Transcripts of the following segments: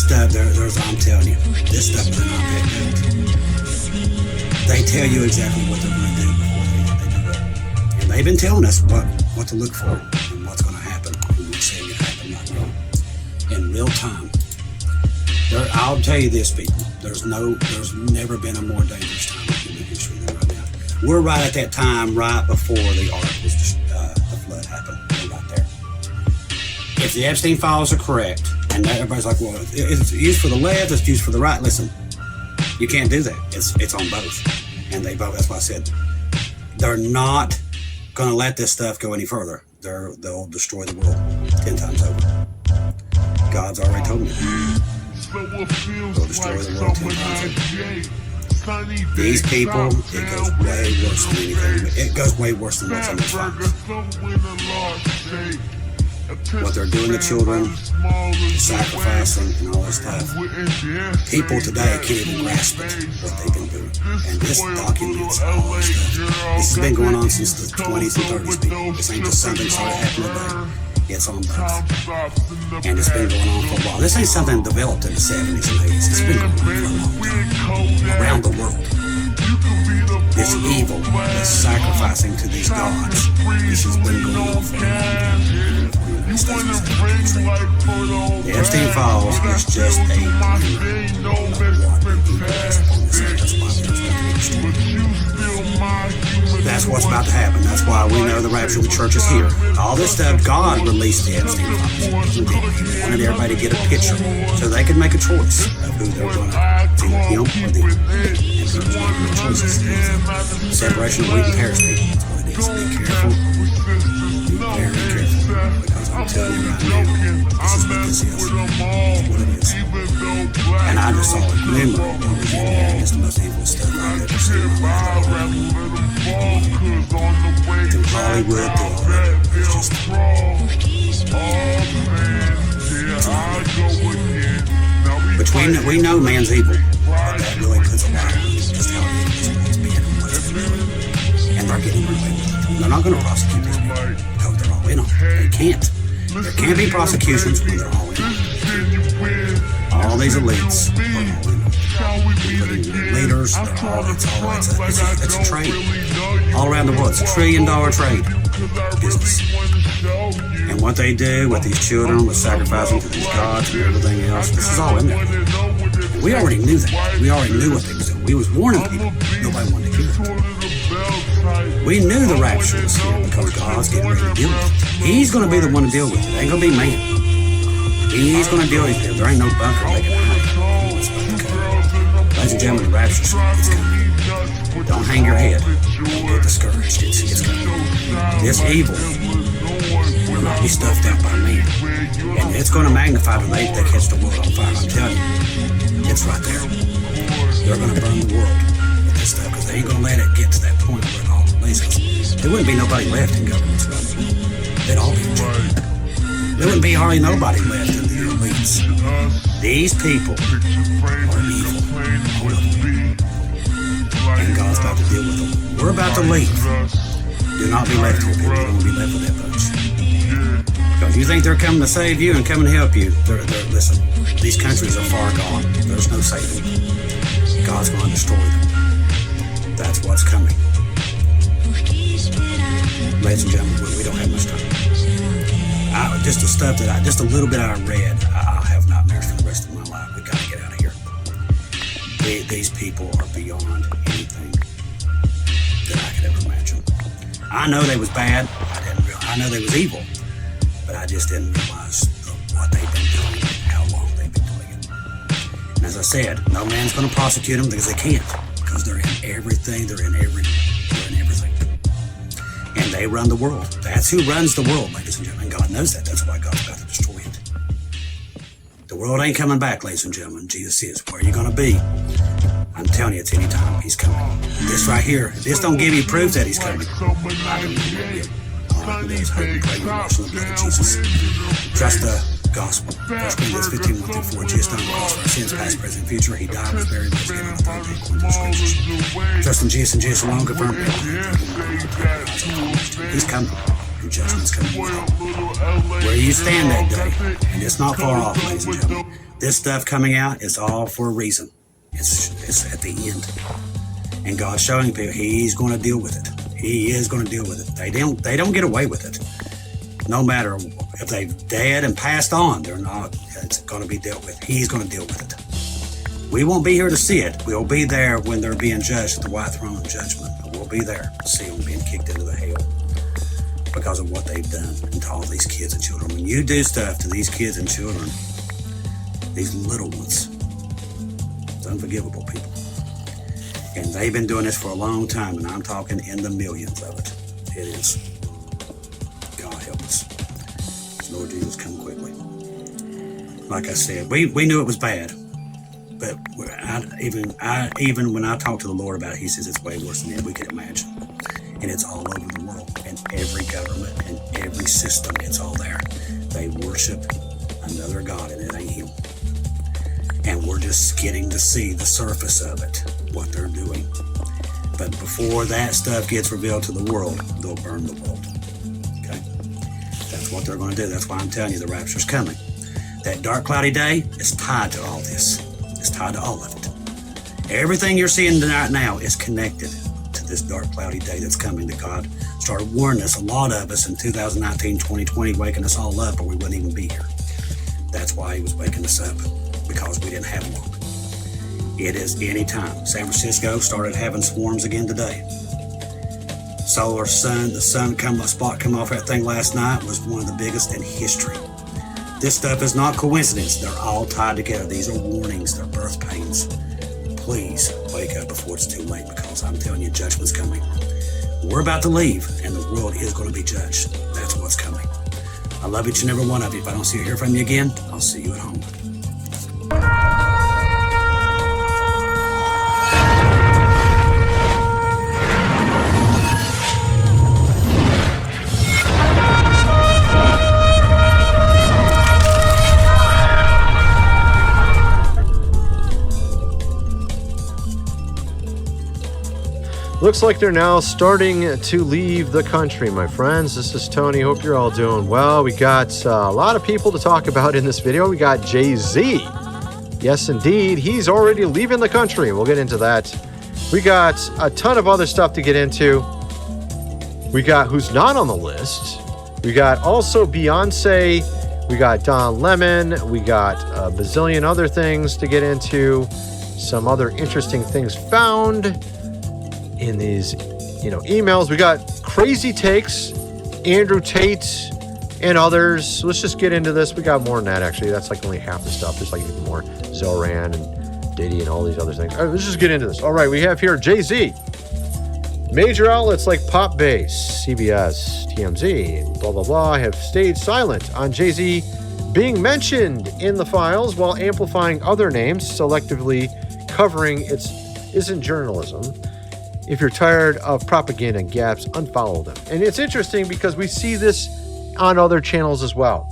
stuff, I'm telling you, this stuff is not that good. They tell you exactly what they're going to do before they do it. And they've been telling us what to look for and what's going to happen. And we're seeing it happen right now in real time. I'll tell you this, people. There's never been a more dangerous time in human history than right now. We're right at that time, right before the ark was the flood happened. We're right there. If the Epstein files are correct, and everybody's like, well, it's used for the left, it's used for the right. Listen, you can't do that. It's on both, and they both. That's why I said they're not going to let this stuff go any further. They'll destroy the world 10 times over. God's already told me. They'll destroy the world 10 times over. These people, it goes way worse than anything. It goes way worse than what's in this virus. What they're doing to children, sacrificing, and all that stuff. People today can't even grasp it, what they've been doing. And this documents all this stuff. This has been going on since the 20s and 30s, people. This ain't just something started happening today. It's on both. And it's been going on for a while. This ain't something developed in the 70s and 80s. It's been going on for a long time. Around the world. This evil, this sacrificing to these gods, this has been going on for a long time. The Epstein files is just a that's what's about to happen. That's why we know the rapture of the church is here. All this stuff, God released the Epstein files. He wanted everybody to get a picture so they could make a choice of who they're going to, it's either him or them. And so there's one of the choices. Separation of wheat and tares, people. That's what it is. Be careful. Be very careful. Because I'm telling you right now, this is what this is. What it is. And I just saw it. Remember, it's the most evil stuff I've ever seen in my life. To Hollywood, to all that. It's just... we know man's evil. But that really puts a lot on just how evil this world's being and what's doing. And they're getting away with it. They're not going to prosecute these people because they're all in on it. They can't. There can't be prosecutions when they're all in on it. All these elites are all in on it. Leaders, it's a trade. All around the world, it's $1 trillion trade business. And what they do with these children, with sacrificing to these gods and everything else, this is all in there. And we already knew that. We already knew what they was doing. We was warning people. Nobody wanted to hear it. We knew the rapture was here because God's getting ready to deal with it. He's going to be the one to deal with it. It ain't going to be man. He's going to deal with it. There ain't no bunker they can hide. Ladies and gentlemen, the rapture is coming. Don't hang your head. Don't get discouraged. It's coming. This evil will not be stuffed out by man. And it's going to magnify the night that catch the world on fire. I'm telling you. It's right there. They're going to burn the world with this stuff because they ain't going to let it get to that point where it all releases. There wouldn't be nobody left in governments around the world. They'd all be in jail. There wouldn't be hardly nobody left in the elites. These people are evil. All of them. And God's about to deal with them. We're about to leave. Do not be left here, people. Don't be left with that bunch. Because you think they're coming to save you and coming to help you. Listen, these countries are far gone. There's no saving. God's going to destroy them. That's what's coming. Ladies and gentlemen, we don't have much time. Just a little bit I read, I'll have nightmares for the rest of my life. We got to get out of here. These people are beyond anything that I could ever imagine. I know they was bad. I know they was evil, but I just didn't realize what they've been doing and how long they've been doing it. And as I said, no man's going to prosecute them because they can't, because they're in everything. They're in everything. And they run the world. That's who runs the world, ladies and gentlemen. God knows that. That's why God's about to destroy it. The world ain't coming back, ladies and gentlemen. Jesus is. Where are you going to be? I'm telling you, it's any time He's coming. This right here, this don't give you proof that He's coming. I don't know. All I can do is hope and pray and wash in the blood of Jesus. Trust the gospel. 1 Corinthians 15:1-4. Jesus died on the cross for our sins, past, present, and future. He died, was buried, was given on the third day, according to the Scriptures. Trust in Jesus and Jesus alone, confirmed. He's coming. and judgment's coming. Where you stand that day, and it's not far off, ladies and gentlemen. This stuff coming out is all for a reason. It's at the end. And God's showing people He's going to deal with it. He is going to deal with it. They don't get away with it. No matter if they've dead and passed on, they're not. It's going to be dealt with. He's going to deal with it. We won't be here to see it. We'll be there when they're being judged at the white throne of judgment. We'll be there to see them being kicked into the hell because of what they've done to all these kids and children. When you do stuff to these kids and children, these little ones, it's unforgivable, people. And they've been doing this for a long time, and I'm talking in the millions of it. It is. God help us. Lord Jesus, come quickly. Like I said, we knew it was bad, but even when I talk to the Lord about it, He says it's way worse than we could imagine. And it's all over the world, in every government, and every system, it's all there. They worship another God, and it ain't Him. And we're just getting to see the surface of it, what they're doing. But before that stuff gets revealed to the world, they'll burn the world. Okay? That's what they're going to do. That's why I'm telling you the rapture's coming. That dark, cloudy day is tied to all this. It's tied to all of it. Everything you're seeing right now is connected to this dark, cloudy day that's coming, that God started warning us, a lot of us in 2019, 2020, waking us all up, or we wouldn't even be here. That's why He was waking us up, because we didn't have long. It is any time. San Francisco started having swarms again today. The sun come off that thing last night was one of the biggest in history. This stuff is not coincidence. They're all tied together. These are warnings. They're birth pains. Please wake up before it's too late, because I'm telling you, judgment's coming. We're about to leave, and the world is going to be judged. That's what's coming. I love each and every one of you. If I don't see or hear from you again, I'll see you at home. Looks like they're now starting to leave the country, my friends. This is Tony. Hope you're all doing well. We got a lot of people to talk about in this video. We got Jay-Z. Yes, indeed. He's already leaving the country. We'll get into that. We got a ton of other stuff to get into. We got who's not on the list. We got also Beyonce. We got Don Lemon. We got a bazillion other things to get into. Some other interesting things found in these, emails. We got crazy takes, Andrew Tate and others. Let's just get into this. We got more than that, actually. That's like only half the stuff. There's like even more. Zoran and Diddy and all these other things. All right, let's just get into this. All right, we have here Jay-Z. Major outlets like Popbase, CBS, TMZ, and blah, blah, blah have stayed silent on Jay-Z being mentioned in the files while amplifying other names, selectively covering isn't journalism. If you're tired of propaganda and gaps, unfollow them. And it's interesting because we see this on other channels as well.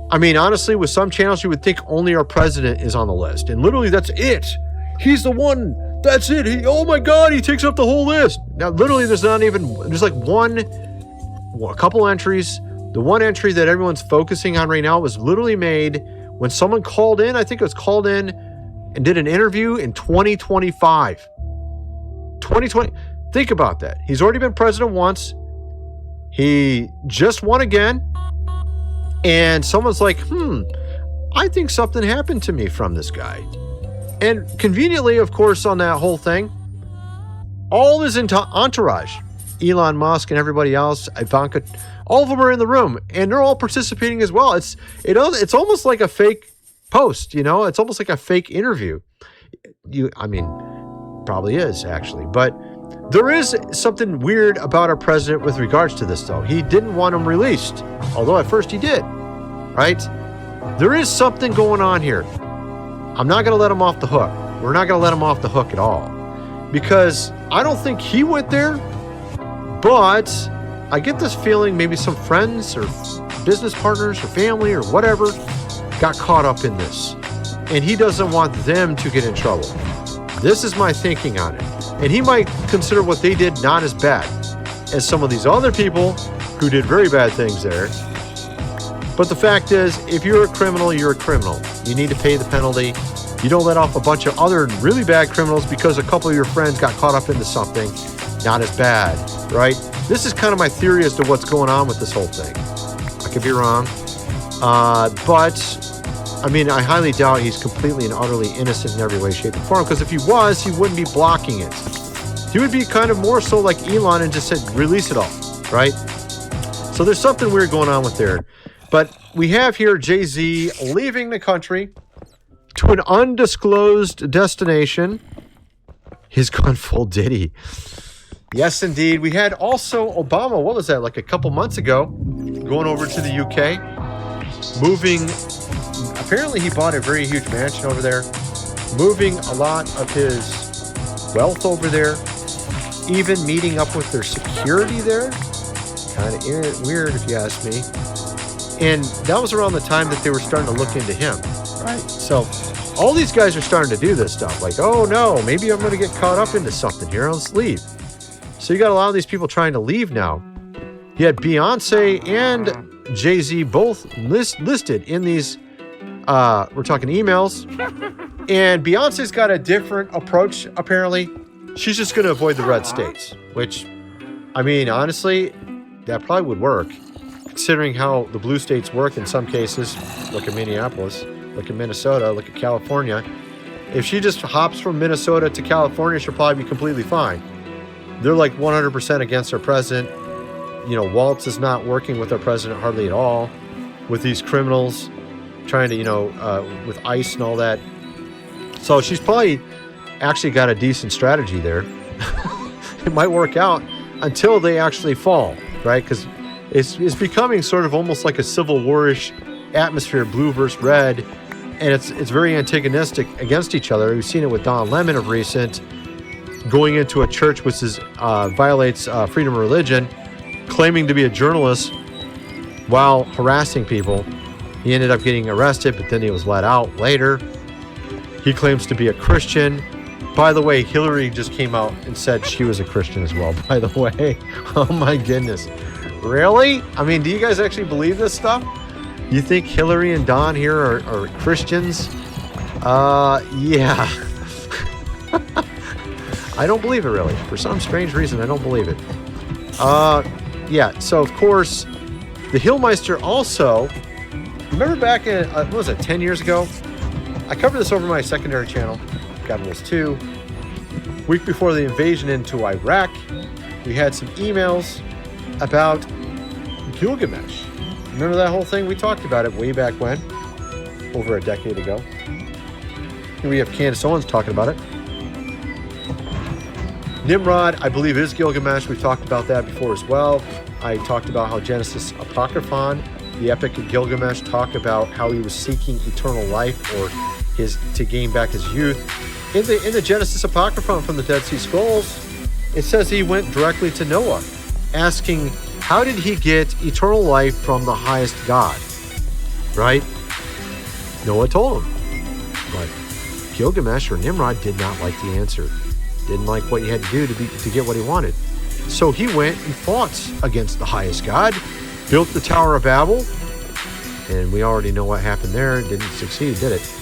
I mean, honestly, with some channels, you would think only our president is on the list. And literally, that's it. He's the one. That's it. Oh my God, he takes up the whole list. Now, literally, there's like a couple entries. The one entry that everyone's focusing on right now was literally made when someone called in. I think it was called in and did an interview in 2025. 2020. Think about that. He's already been president once. He just won again. And someone's like, I think something happened to me from this guy. And conveniently, of course, on that whole thing, all his entourage, Elon Musk and everybody else, Ivanka, all of them are in the room, and they're all participating as well. It's almost like a fake post, It's almost like a fake interview. Probably is, actually. But there is something weird about our president with regards to this, though. He didn't want him released, although at first he did, right? There is something going on here. I'm not going to let him off the hook. We're not going to let him off the hook at all, because I don't think he went there, but I get this feeling maybe some friends or business partners or family or whatever got caught up in this, and he doesn't want them to get in trouble. This is my thinking on it. And he might consider what they did not as bad as some of these other people who did very bad things there. But the fact is, if you're a criminal, you're a criminal. You need to pay the penalty. You don't let off a bunch of other really bad criminals because a couple of your friends got caught up into something. Not as bad, right? This is kind of my theory as to what's going on with this whole thing. I could be wrong. But, I mean, I highly doubt he's completely and utterly innocent in every way, shape, and form. Because if he was, he wouldn't be blocking it. He would be kind of more so like Elon and just said, release it all, right? So there's something weird going on with there. But we have here Jay-Z leaving the country to an undisclosed destination. He's gone full Diddy. Yes, indeed. We had also Obama, what was that, like a couple months ago, going over to the UK, moving. Apparently he bought a very huge mansion over there, moving a lot of his wealth over there, even meeting up with their security there. Kind of weird if you ask me. And that was around the time that they were starting to look into him, right? So all these guys are starting to do this stuff. Like, oh no, maybe I'm going to get caught up into something here. Let's leave. So you got a lot of these people trying to leave now. You had Beyonce and Jay-Z both listed in these, we're talking emails. And Beyonce's got a different approach, apparently. She's just going to avoid the red states, which, I mean, honestly, that probably would work. Considering how the blue states work in some cases, look at Minneapolis, look at Minnesota, look at California. If she just hops from Minnesota to California, she'll probably be completely fine. They're like 100% against their president. You know, Waltz is not working with their president hardly at all, with these criminals trying to, with ICE and all that. So she's probably actually got a decent strategy there. It might work out until they actually fall, right? Because it's becoming sort of almost like a Civil War-ish atmosphere, blue versus red, and it's very antagonistic against each other. We've seen it with Don Lemon of recent, going into a church which violates freedom of religion, claiming to be a journalist while harassing people. He ended up getting arrested, but then he was let out later. He claims to be a Christian. By the way, Hillary just came out and said she was a Christian as well, by the way. Oh my goodness. Really? I mean, do you guys actually believe this stuff? You think Hillary and Don here are Christians? Yeah. I don't believe it, really. For some strange reason, I don't believe it. Yeah, so of course, the Hillmeister also, remember back in, what was it, 10 years ago? I covered this over my secondary channel, God Rules 2. Week before the invasion into Iraq, we had some emails about Gilgamesh. Remember that whole thing? We talked about it way back when, over a decade ago. Here we have Candace Owens talking about it. Nimrod, I believe, is Gilgamesh. We've talked about that before as well. I talked about how Genesis Apocryphon, the Epic of Gilgamesh, talk about how he was seeking eternal life or to gain back his youth. In the Genesis Apocryphon from the Dead Sea Scrolls, it says he went directly to Noah, asking, how did he get eternal life from the highest God? Right? Noah told him. But Gilgamesh or Nimrod did not like the answer. Didn't like what he had to do to get what he wanted. So he went and fought against the highest God, built the Tower of Babel, and we already know what happened there. It didn't succeed, did it?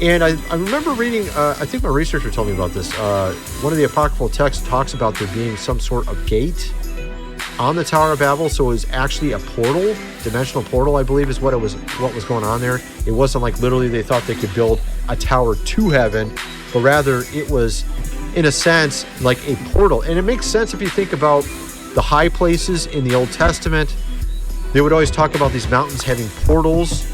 And I remember reading, I think my researcher told me about this, one of the apocryphal texts talks about there being some sort of gate on the Tower of Babel, so it was actually a portal, dimensional portal, I believe is what was going on there. It wasn't like literally they thought they could build a tower to heaven, but rather it was, in a sense, like a portal. And it makes sense if you think about the high places in the Old Testament. They would always talk about these mountains having portals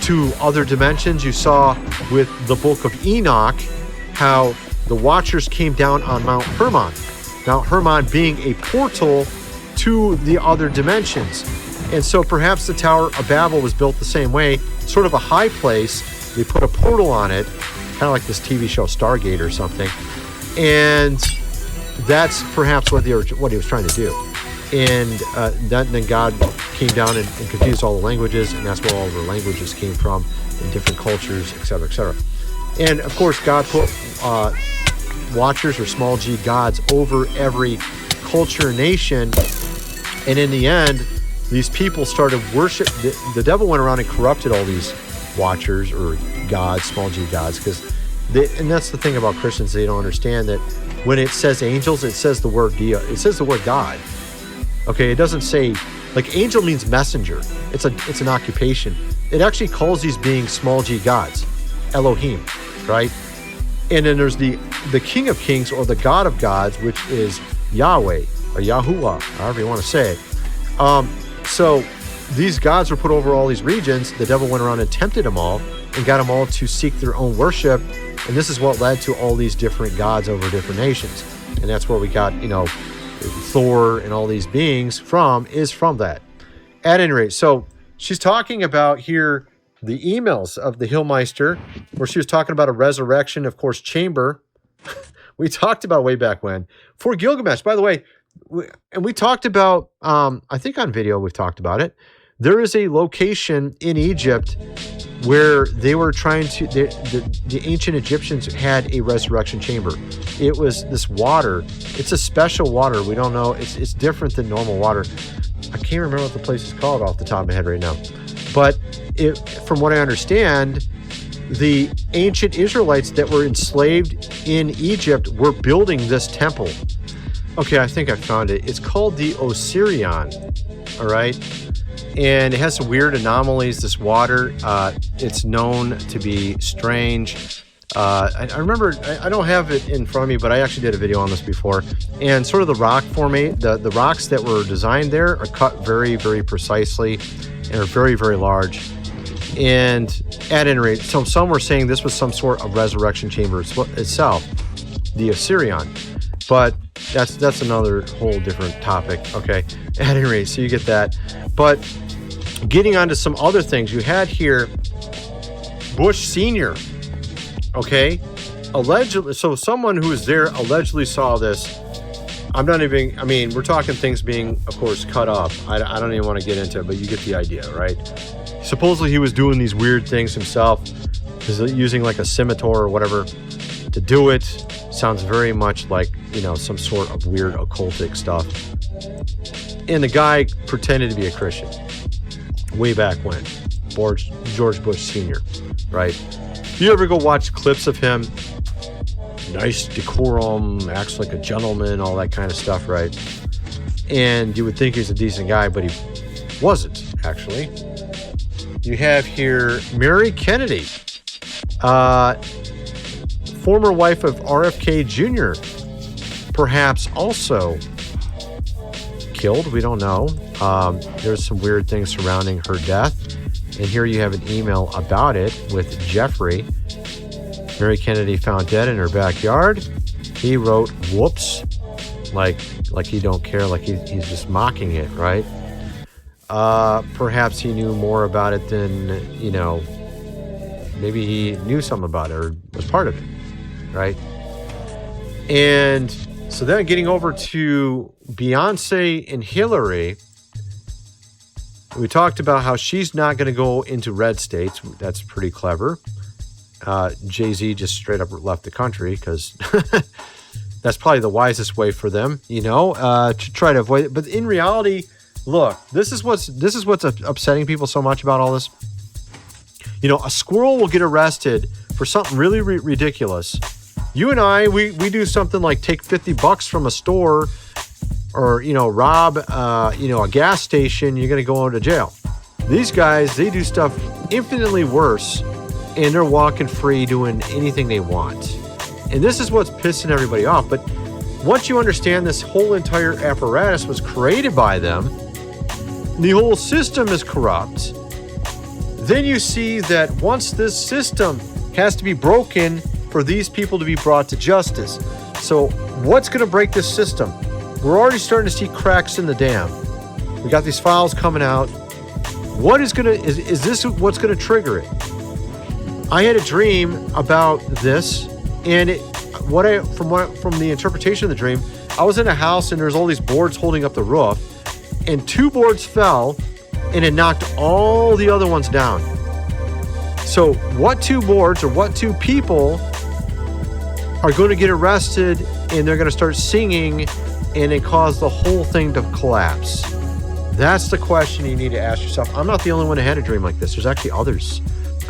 to other dimensions. You saw with the book of Enoch how the Watchers came down on Mount Hermon. Mount Hermon being a portal to the other dimensions. And so perhaps the Tower of Babel was built the same way, sort of a high place. They put a portal on it, kind of like this TV show Stargate or something. And that's perhaps what he was trying to do. And then God came down and confused all the languages, and that's where all the languages came from in different cultures, etc., etc. And of course, God put Watchers or small g gods over every culture, nation, And in the end, these people started worship. The devil went around and corrupted all these watchers or gods, small g gods, and that's the thing about Christians. They don't understand that when it says angels, it says the word it says the word God. Okay, it doesn't say, like, angel means messenger. It's an occupation. It actually calls these beings small g gods, Elohim, right? And then there's the King of Kings or the God of gods, which is Yahweh or Yahuwah, however you want to say it. So these gods were put over all these regions. The devil went around and tempted them all and got them all to seek their own worship. And this is what led to all these different gods over different nations. And that's where we got, Thor and all these beings from that. At any rate, so she's talking about here the emails of the Hillmeister, where she was talking about a resurrection, of course, chamber. We talked about way back when. For Gilgamesh, by the way, we talked about, I think on video we've talked about it. There is a location in Egypt where they were trying to, the ancient Egyptians had a resurrection chamber. It was this water. It's a special water. We don't know. It's different than normal water. I can't remember what the place is called off the top of my head right now. But from what I understand, the ancient Israelites that were enslaved in Egypt were building this temple. Okay, I think I found it. It's called the Osirion, all right? And it has some weird anomalies, this water. It's known to be strange. I remember, I don't have it in front of me, but I actually did a video on this before. And sort of the rock formation, the rocks that were designed there are cut very, very precisely and are very, very large. And at any rate, so some were saying this was some sort of resurrection chamber itself, the Osirion. But that's another whole different topic. Okay, at any rate, so you get that. But getting on to some other things, you had here Bush Sr., okay, allegedly, so someone who was there allegedly saw this. We're talking things being, of course, cut up. I don't even want to get into it, but you get the idea, right? Supposedly he was doing these weird things himself, using like a scimitar or whatever to do it. Sounds very much like, some sort of weird occultic stuff. And the guy pretended to be a Christian way back when, George Bush Sr., right? You ever go watch clips of him? Nice decorum, acts like a gentleman, all that kind of stuff, right? And you would think he's a decent guy, but he wasn't, actually. You have here Mary Kennedy, former wife of RFK Jr., perhaps also killed. We don't know. There's some weird things surrounding her death. And here you have an email about it with Jeffrey. Mary Kennedy found dead in her backyard. He wrote, whoops, like he don't care, like he's just mocking it, right? Perhaps he knew more about it than, maybe he knew something about it or was part of it, right? And so then getting over to Beyonce and Hillary, we talked about how she's not going to go into red states. That's pretty clever. Jay-Z just straight up left the country because that's probably the wisest way for them, to try to avoid it. But in reality, look, this is what's upsetting people so much about all this. A squirrel will get arrested for something really ridiculous. You and I, we do something like take $50 from a store or, rob, a gas station. You're going to go into jail. These guys, they do stuff infinitely worse, and they're walking free doing anything they want. And this is what's pissing everybody off. But once you understand this whole entire apparatus was created by them, the whole system is corrupt, then you see that once this system has to be broken for these people to be brought to justice. So what's going to break this system? We're already starting to see cracks in the dam. We got these files coming out. What is this what's going to trigger it? I had a dream about this, and from the interpretation of the dream, I was in a house and there's all these boards holding up the roof, and 2 boards fell, and it knocked all the other ones down. So what 2 boards or what 2 people are going to get arrested, and they're going to start singing, and it caused the whole thing to collapse? That's the question you need to ask yourself. I'm not the only one who had a dream like this. There's actually others.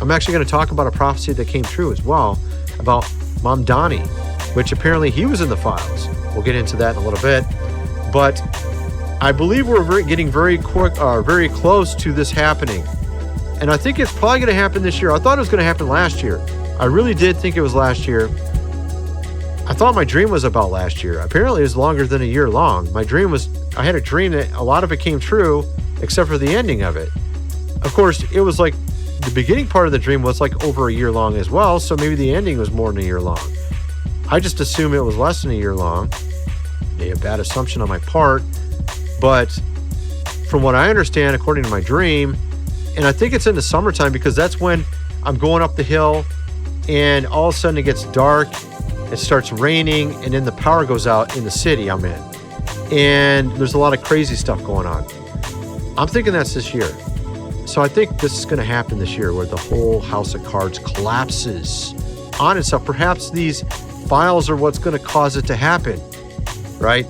I'm actually going to talk about a prophecy that came true as well about Mamdani, which apparently he was in the files. We'll get into that in a little bit. But I believe we're getting very close to this happening. And I think it's probably going to happen this year. I thought it was going to happen last year. I really did think it was last year. I thought my dream was about last year. Apparently it was longer than a year long. I had a dream that a lot of it came true, except for the ending of it. Of course, it was like the beginning part of the dream was like over a year long as well. So maybe the ending was more than a year long. I just assume it was less than a year long. Maybe a bad assumption on my part. But from what I understand, according to my dream, and I think it's in the summertime because that's when I'm going up the hill and all of a sudden it gets dark, it starts raining, and then the power goes out in the city I'm in. And there's a lot of crazy stuff going on. I'm thinking that's this year. So I think this is going to happen this year where the whole house of cards collapses on itself. Perhaps these files are what's going to cause it to happen, right?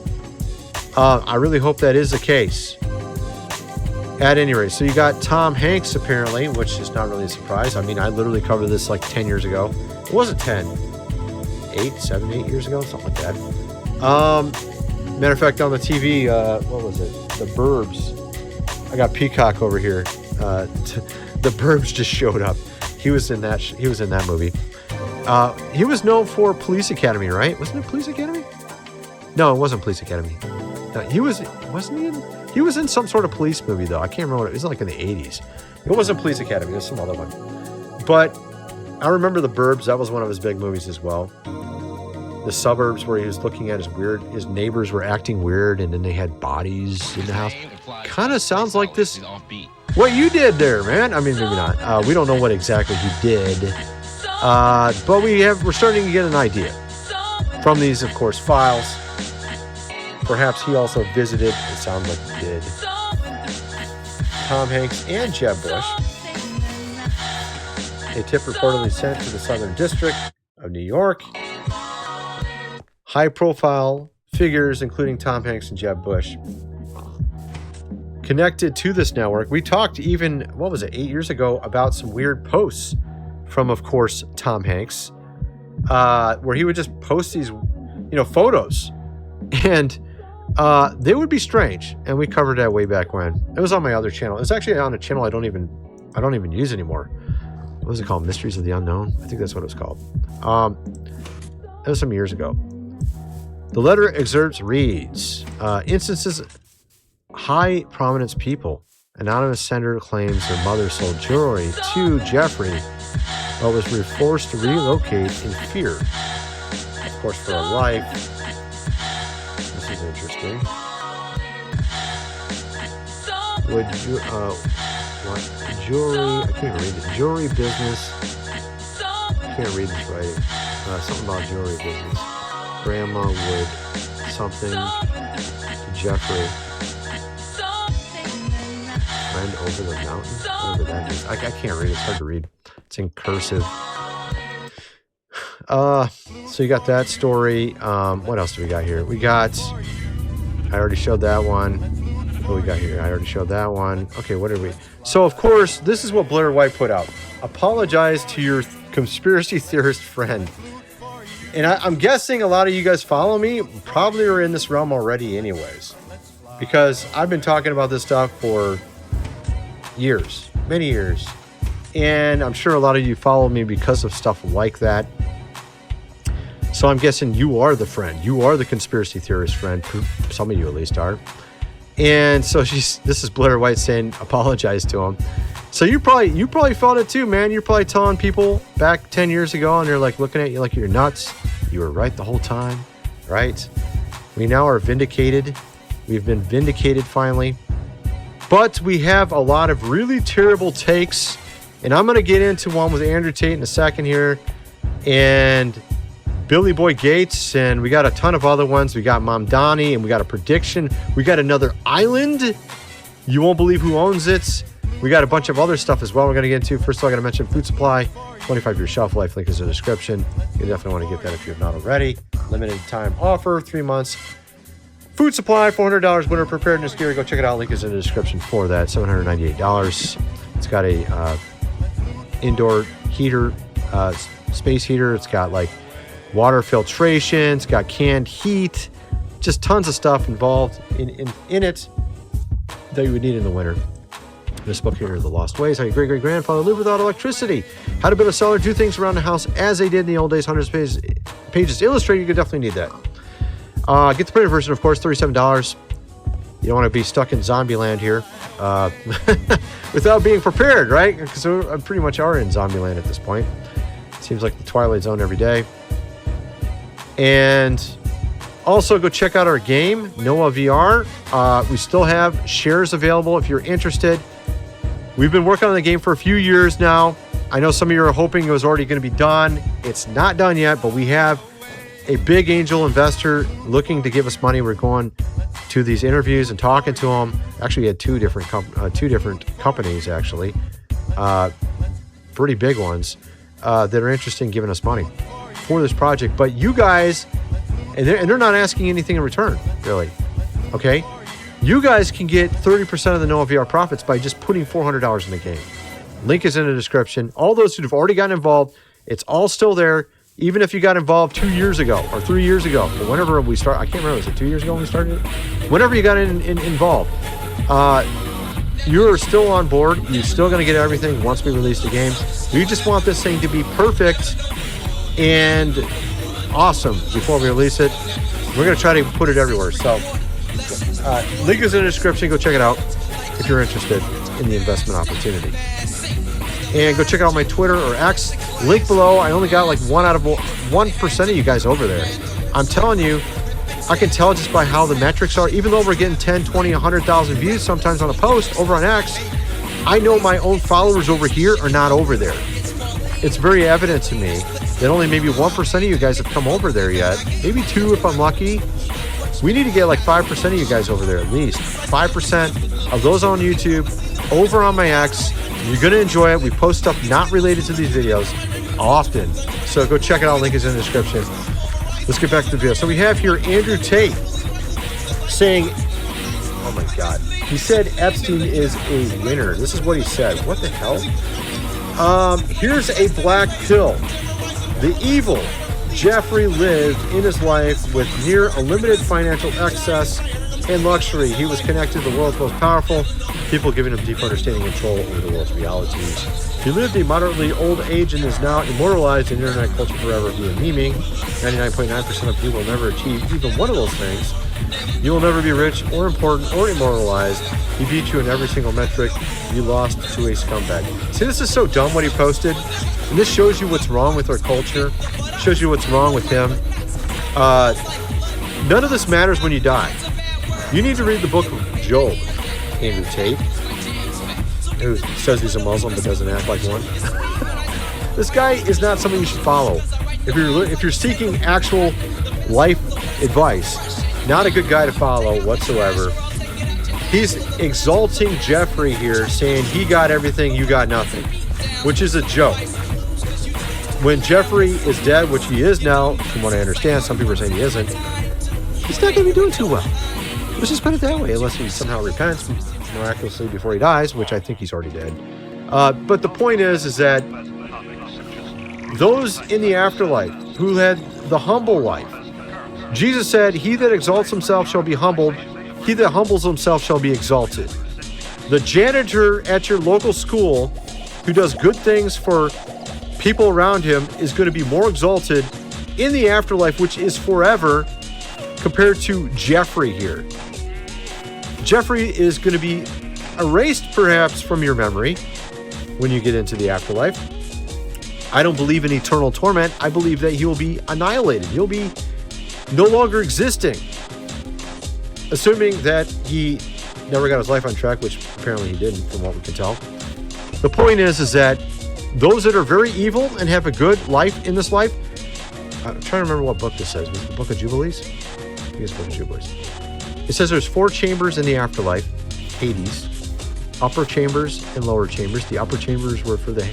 I really hope that is the case. At any rate, so you got Tom Hanks apparently, which is not really a surprise. I mean, I literally covered this like 10 years ago. It wasn't 10. 8 years ago, something like that. Matter of fact, on the TV, what was it? The Burbs. I got Peacock over here. The Burbs just showed up. He was in that. He was in that movie. He was known for Police Academy, right? Wasn't it Police Academy? No, it wasn't Police Academy. No, wasn't he in? He was in some sort of police movie though. I can't remember what it was. Like in the 80s. It wasn't Police Academy. It was some other one. But I remember The Burbs. That was one of his big movies as well. The Suburbs, where he was looking at his neighbors were acting weird, and then they had bodies in the house. Kind of sounds like this. What you did there, man. I mean, maybe not. We don't know what exactly he did, but we're starting to get an idea from these, of course, files. Perhaps he also visited. It sounds like he did. Tom Hanks and Jeb Bush. A tip reportedly sent to the Southern District of New York. High-profile figures, including Tom Hanks and Jeb Bush, connected to this network. We talked even, 8 years ago, about some weird posts from, of course, Tom Hanks, where he would just post these, photos, and they would be strange. And we covered that way back when. It was on my other channel. It's actually on a channel I don't even use anymore. What was it called? Mysteries of the Unknown? I think that's what it was called. That was some years ago. The letter excerpts reads, instances high prominence people. Anonymous sender claims their mother sold jewelry to Jeffrey, but was forced to relocate in fear. Of course, for her life. This is interesting. Would you, jewelry, I can't read it. Jewelry business. I can't read this writing. Something about jewelry business. Grandma would something to Jeffrey. Friend over the mountain? Whatever that is. I can't read it. It's hard to read. It's in cursive. So you got that story. What else do we got here? I already showed that one. What we got here? I already showed that one. Okay, what did we? So, of course, this is what Blair White put out. Apologize to your conspiracy theorist friend. And I'm guessing a lot of you guys follow me probably are in this realm already anyways. Because I've been talking about this stuff for years, many years. And I'm sure a lot of you follow me because of stuff like that. So I'm guessing you are the friend. You are the conspiracy theorist friend. Some of you at least are. And so this is Blair White saying apologize to him. So you probably felt it too, man. You're probably telling people back 10 years ago and they're like looking at you like you're nuts. You were right the whole time, right? We now are vindicated. We've been vindicated finally. But we have a lot of really terrible takes. And I'm going to get into one with Andrew Tate in a second here. And Billy Boy Gates. And we got a ton of other ones. We got Mamdani and we got a prediction. We got another island. You won't believe who owns it. We got a bunch of other stuff as well we're going to get into. First of all, I'm going to mention Food Supply. 25-year shelf life. Link is in the description. You definitely want to get that if you're not already. Limited time offer. 3 months Food supply, $400 winter preparedness gear. Go check it out. Link is in the description for that. $798. It's got a indoor heater, space heater. It's got like water filtration. It's got canned heat. Just tons of stuff involved in it that you would need in the winter. This book here, The Lost Ways, how your great-great-grandfather lived without electricity, how to build a cellar, do things around the house as they did in the old days, hundreds of pages illustrated. You could definitely need that. Get the printed version, of course, $37. You don't want to be stuck in zombie land here without being prepared, right? Because we pretty much are in zombie land at this point. Seems like the Twilight Zone every day. And also go check out our game, Noah VR. We still have shares available if you're interested. We've been working on the game for a few years now. I know some of you are hoping it was already going to be done. It's not done yet, but we have a big angel investor looking to give us money. We're going to these interviews and talking to them. Actually, we had two different companies, actually, pretty big ones, that are interested in giving us money for this project. But you guys, and they're not asking anything in return, really. Okay? You guys can get 30% of the Noah VR profits by just putting $400 in the game. Link is in the description. All those who have already gotten involved, it's all still there. Even if you got involved 2 years ago or 3 years ago, or whenever we start, I can't remember, was it 2 years ago when we started it? Whenever you got involved, you're still on board. You're still going to get everything once we release the game. We just want this thing to be perfect and awesome before we release it. We're going to try to put it everywhere. So, link is in the description. Go check it out if you're interested in the investment opportunity. And go check out my Twitter or X. Link below. I only got like 1% of you guys over there. I'm telling you, I can tell just by how the metrics are. Even though we're getting 10, 20, 100,000 views sometimes on a post over on X, I know my own followers over here are not over there. It's very evident to me that only maybe 1% of you guys have come over there yet. Maybe 2 if I'm lucky. We need to get like 5% of you guys over there at least. 5% of those on YouTube over on my X. You're going to enjoy it. We post stuff not related to these videos often. So go check it out. Link is in the description. Let's get back to the video. So we have here Andrew Tate saying, oh my God. He said Epstein is a winner. This is what he said. What the hell? Here's a black pill. The evil Jeffrey lived in his life with near unlimited financial excess and luxury. He was connected to the world's most powerful people, giving him deep understanding and control over the world's realities. He lived a moderately old age and is now immortalized in internet culture forever via memeing. 99.9% of you will never achieve even one of those things. You will never be rich or important or immortalized. He beat you in every single metric. You lost to a scumbag. See, this is so dumb what he posted. And this shows you what's wrong with our culture. Shows you what's wrong with him. None of this matters when you die. You need to read the book of Job, Andrew Tate, who says he's a Muslim but doesn't act like one. This guy is not something you should follow. If you're seeking actual life advice, not a good guy to follow whatsoever. He's exalting Jeffrey here, saying he got everything, you got nothing, which is a joke. When Jeffrey is dead, which he is now, from what I understand, some people are saying he isn't, he's not going to be doing too well. Let's just put it that way, unless he somehow repents miraculously before he dies, which I think he's already dead. But the point is that those in the afterlife who had the humble life, Jesus said, he that exalts himself shall be humbled. He that humbles himself shall be exalted. The janitor at your local school who does good things for people around him is going to be more exalted in the afterlife, which is forever, compared to Jeffrey here. Jeffrey is going to be erased perhaps from your memory when you get into the afterlife. I don't believe in eternal torment. I believe that he will be annihilated. He'll be no longer existing. Assuming that he never got his life on track, which apparently he didn't from what we can tell. The point is that those that are very evil and have a good life in this life, I'm trying to remember what book this says. Was it the Book of Jubilees? I think it's Book of Jubilees. It says there's 4 chambers in the afterlife, Hades, upper chambers and lower chambers. The upper chambers were for the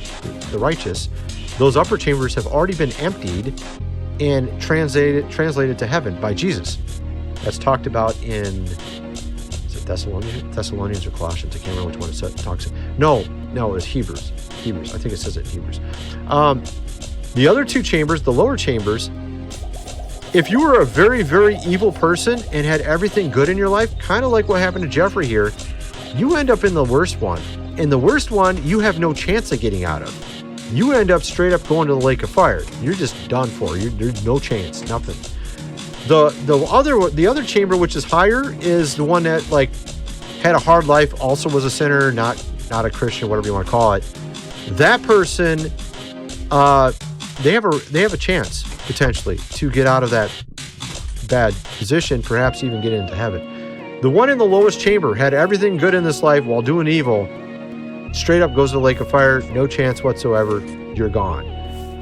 righteous. Those upper chambers have already been emptied and translated to heaven by Jesus. That's talked about in, is it Thessalonians or Colossians? I can't remember which one it talks. No, it was Hebrews. I think it says it in Hebrews. The other two chambers, the lower chambers, if you were a very, very evil person and had everything good in your life, kind of like what happened to Jeffrey here, you end up in the worst one. In the worst one, you have no chance of getting out of. You end up straight up going to the lake of fire. You're just done for. There's no chance, nothing. The other chamber, which is higher, is the one that like had a hard life, also was a sinner, not a Christian, whatever you want to call it. That person, they have a chance potentially to get out of that bad position, perhaps even get into heaven. The one in the lowest chamber had everything good in this life while doing evil. Straight up goes to the lake of fire, no chance whatsoever. You're gone.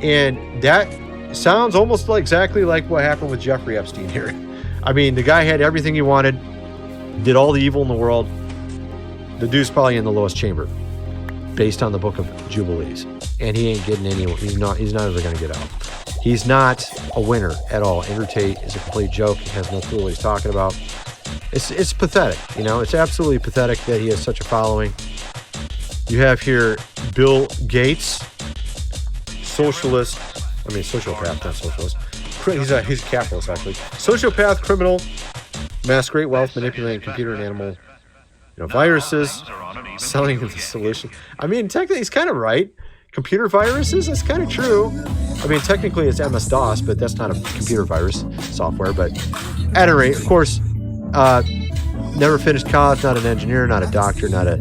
And that sounds almost exactly like what happened with Jeffrey Epstein here. I mean, the guy had everything he wanted, did all the evil in the world. The dude's probably in the lowest chamber, based on the book of Jubilees. And he ain't getting anywhere. He's not ever going to get out. He's not a winner at all. Andrew Tate is a complete joke. He has no clue what he's talking about. It's pathetic, you know. It's absolutely pathetic that he has such a following. You have here Bill Gates, sociopath, not socialist. He's a capitalist, actually. Sociopath, criminal, amassed great wealth, manipulating computer and animal, viruses, selling the solution. I mean, technically, he's kind of right. Computer viruses, that's kind of true. I mean, technically, it's MS-DOS, but that's not a computer virus software. But at any rate, of course, never finished college, not an engineer, not a doctor, not a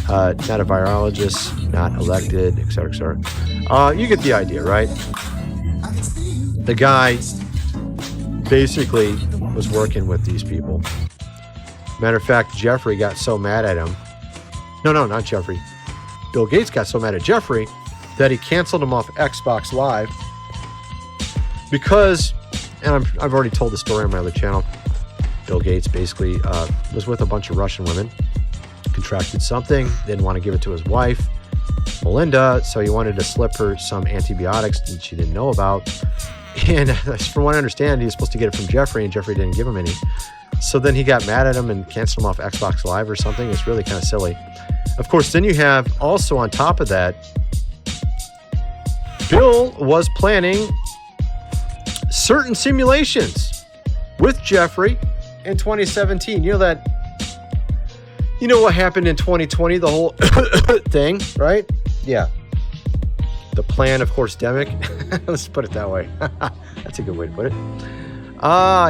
virologist, not elected, et cetera, et cetera. You get the idea, right? The guy basically was working with these people. Matter of fact, Jeffrey got so mad at him. No, not Jeffrey. Bill Gates got so mad at Jeffrey that he canceled him off Xbox Live because, and I've already told the story on my other channel, Bill Gates basically was with a bunch of Russian women, contracted something, didn't want to give it to his wife, Melinda, so he wanted to slip her some antibiotics that she didn't know about. And from what I understand, he was supposed to get it from Jeffrey, and Jeffrey didn't give him any. So then he got mad at him and canceled him off Xbox Live or something. It's really kind of silly. Of course, then you have also on top of that, Bill was planning certain simulations with Jeffrey in 2017. You know what happened in 2020, the whole thing, right? Yeah. The plan, of course, Demic. Let's put it that way. That's a good way to put it.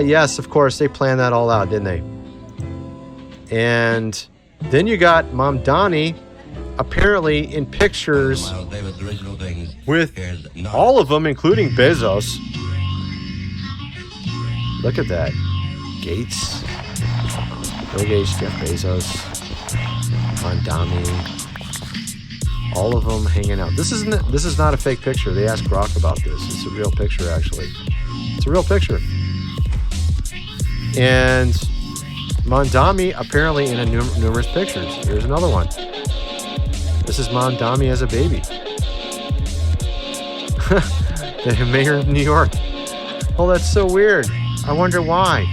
Yes, of course, they planned that all out, didn't they? And then you got Mamdani apparently in pictures with all of them, including Bezos. Look at that. Gates, Bill Gates, Jeff Bezos, Mamdani, all of them hanging out. This is not a fake picture. They asked Grok about this. It's a real picture, actually. It's a real picture. And Mamdani apparently in numerous pictures. Here's another one. This is Mamdani as a baby. The mayor of New York. Oh, that's so weird. I wonder why.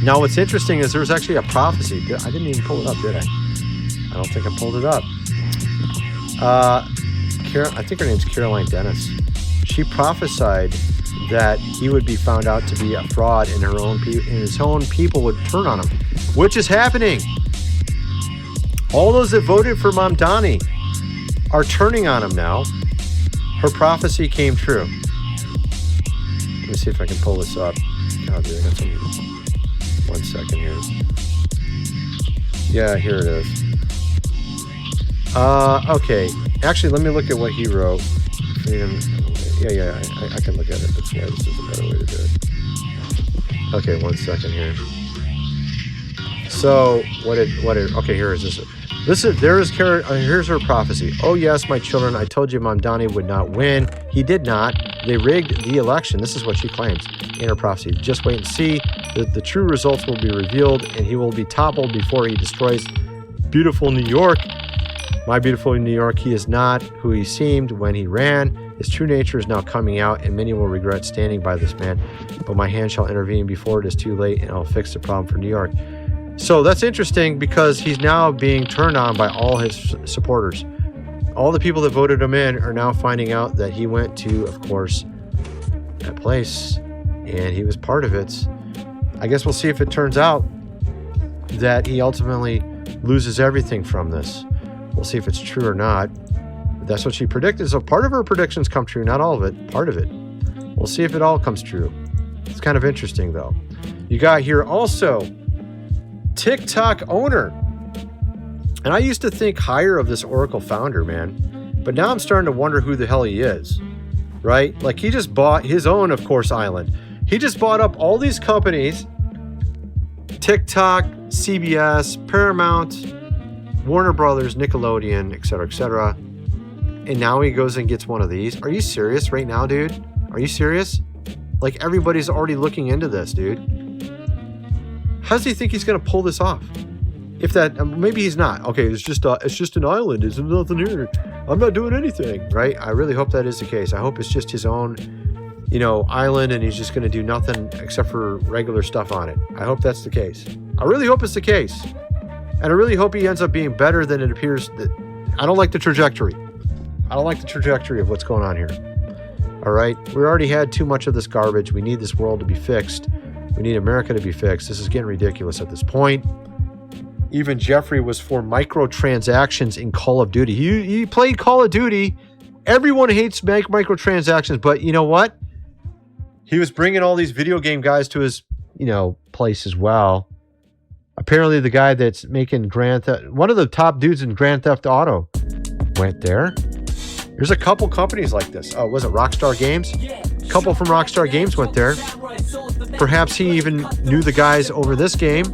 Now, what's interesting is there's actually a prophecy. I didn't even pull it up, did I? I don't think I pulled it up. I think her name's Caroline Dennis. She prophesied that he would be found out to be a fraud and his own people would turn on him, which is happening. All those that voted for Mamdani are turning on him now. Her prophecy came true. Let me see if I can pull this up. Oh, dude, I got some. 1 second here. Yeah, here it is. Okay. Actually, let me look at what he wrote. Freedom. Yeah, I can look at it. But yeah, this is a better way to do it. Okay, 1 second here. So, okay, here is this. Here's her prophecy. Oh, yes, my children, I told you Mamdani would not win. He did not. They rigged the election. This is what she claims in her prophecy. Just wait and see. The true results will be revealed, and he will be toppled before he destroys beautiful New York. My beautiful New York, he is not who he seemed when he ran. His true nature is now coming out, and many will regret standing by this man. But my hand shall intervene before it is too late, and I'll fix the problem for New York. So that's interesting because he's now being turned on by all his supporters. All the people that voted him in are now finding out that he went to, of course, that place, and he was part of it. I guess we'll see if it turns out that he ultimately loses everything from this. We'll see if it's true or not. That's what she predicted. So part of her predictions come true, not all of it, part of it. We'll see if it all comes true. It's kind of interesting, though. You got here also TikTok owner. And I used to think higher of this Oracle founder, man. But now I'm starting to wonder who the hell he is, right? Like, he just bought his own, of course, island. He just bought up all these companies, TikTok, CBS, Paramount, Warner Brothers, Nickelodeon, etc., etc. And now he goes and gets one of these. Are you serious right now, dude? Are you serious? Like, everybody's already looking into this, dude. How does he think he's going to pull this off? If that, maybe he's not. Okay, it's just an island. There's nothing here. I'm not doing anything, right? I really hope that is the case. I hope it's just his own, island, and he's just going to do nothing except for regular stuff on it. I hope that's the case. I really hope it's the case. And I really hope he ends up being better than it appears. That I don't like the trajectory. I don't like the trajectory of what's going on here. All right? We already had too much of this garbage. We need this world to be fixed. We need America to be fixed. This is getting ridiculous at this point. Even Jeffrey was for microtransactions in Call of Duty. He played Call of Duty. Everyone hates microtransactions, but you know what? He was bringing all these video game guys to his, place as well. Apparently, the guy that's making one of the top dudes in Grand Theft Auto went there. There's a couple companies like this. Oh, was it Rockstar Games? A couple from Rockstar Games went there. Perhaps he even knew the guys over this game.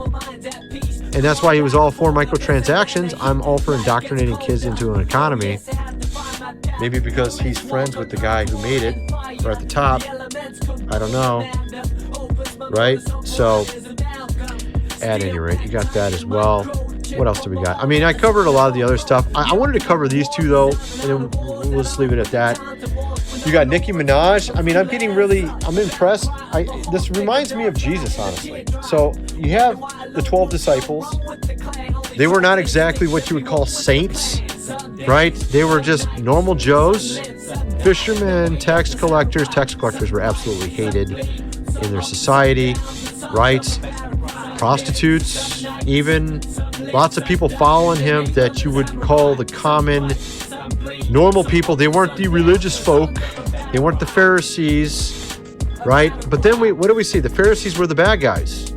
And that's why he was all for microtransactions. I'm all for indoctrinating kids into an economy. Maybe because he's friends with the guy who made it, or at the top. I don't know. Right? So, at any rate, you got that as well. What else do we got? I mean, I covered a lot of the other stuff. I wanted to cover these two, though, and then we'll just leave it at that. You got Nicki Minaj. I mean, I'm impressed. This reminds me of Jesus, honestly. So you have the 12 disciples. They were not exactly what you would call saints, right? They were just normal Joes, fishermen, tax collectors. Tax collectors were absolutely hated in their society, right? Prostitutes, even. Lots of people following him that you would call the common normal people. They weren't the religious folk. They weren't the Pharisees, right? But then what do we see? The Pharisees were the bad guys,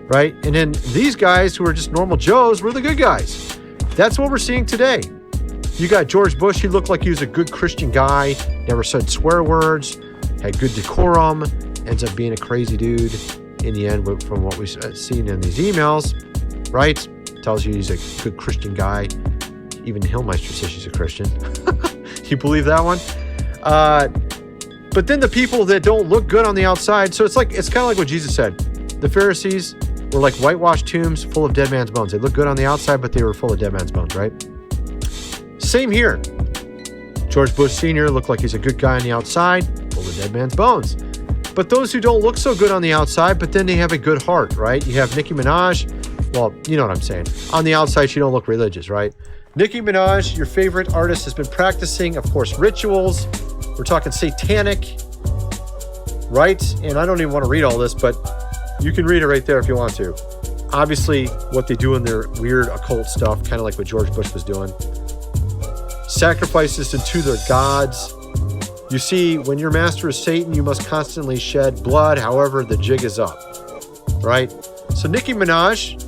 right? And then these guys who are just normal Joes were the good guys. That's what we're seeing today. You got George Bush. He looked like he was a good Christian guy, never said swear words, had good decorum, ends up being a crazy dude in the end from what we've seen in these emails, right? Tells you he's a good Christian guy. Even Hillmeister says she's a Christian. You believe that one? But then the people that don't look good on the outside, so it's kind of like what Jesus said. The Pharisees were like whitewashed tombs full of dead man's bones. They look good on the outside, but they were full of dead man's bones, right? Same here. George Bush Sr. looked like he's a good guy on the outside, full of dead man's bones. But those who don't look so good on the outside, but then they have a good heart, right? You have Nicki Minaj. Well, you know what I'm saying. On the outside, she don't look religious, right? Nicki Minaj, your favorite artist, has been practicing, of course, rituals. We're talking satanic, right? And I don't even want to read all this, but you can read it right there if you want to. Obviously, what they do in their weird occult stuff, kind of like what George Bush was doing. Sacrifices to their gods. You see, when your master is Satan, you must constantly shed blood. However, the jig is up, right? So Nicki Minaj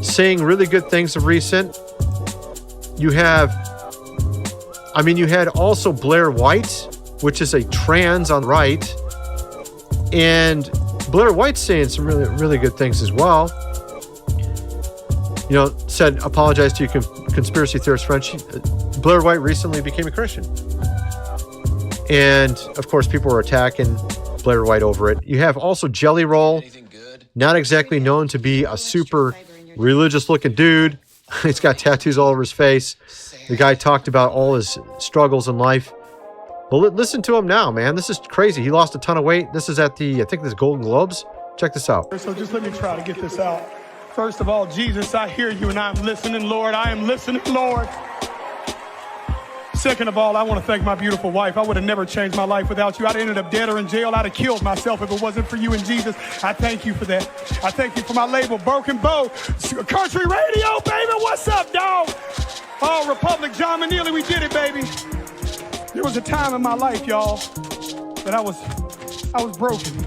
saying really good things of recent. You had also Blair White, which is a trans on the right. And Blair White's saying some really, really good things as well. Said, apologize to your conspiracy theorist friends. Blair White recently became a Christian. And, of course, people were attacking Blair White over it. You have also Jelly Roll, not exactly known to be a super religious-looking dude. He's got tattoos all over his face. The guy talked about all his struggles in life. But listen to him now, man. This is crazy. He lost a ton of weight. This is at the, I think this is Golden Globes. Check this out. So just let me try to get this out. First of all, Jesus, I hear you and I'm listening, Lord. I am listening, Lord. Second of all, I want to thank my beautiful wife. I would have never changed my life without you. I'd have ended up dead or in jail. I'd have killed myself if it wasn't for you and Jesus. I thank you for that. I thank you for my label, Broken Bow. Country Radio, baby. What's up, dog? Oh, Republic, John Manili, we did it, baby. There was a time in my life, y'all, that I was broken.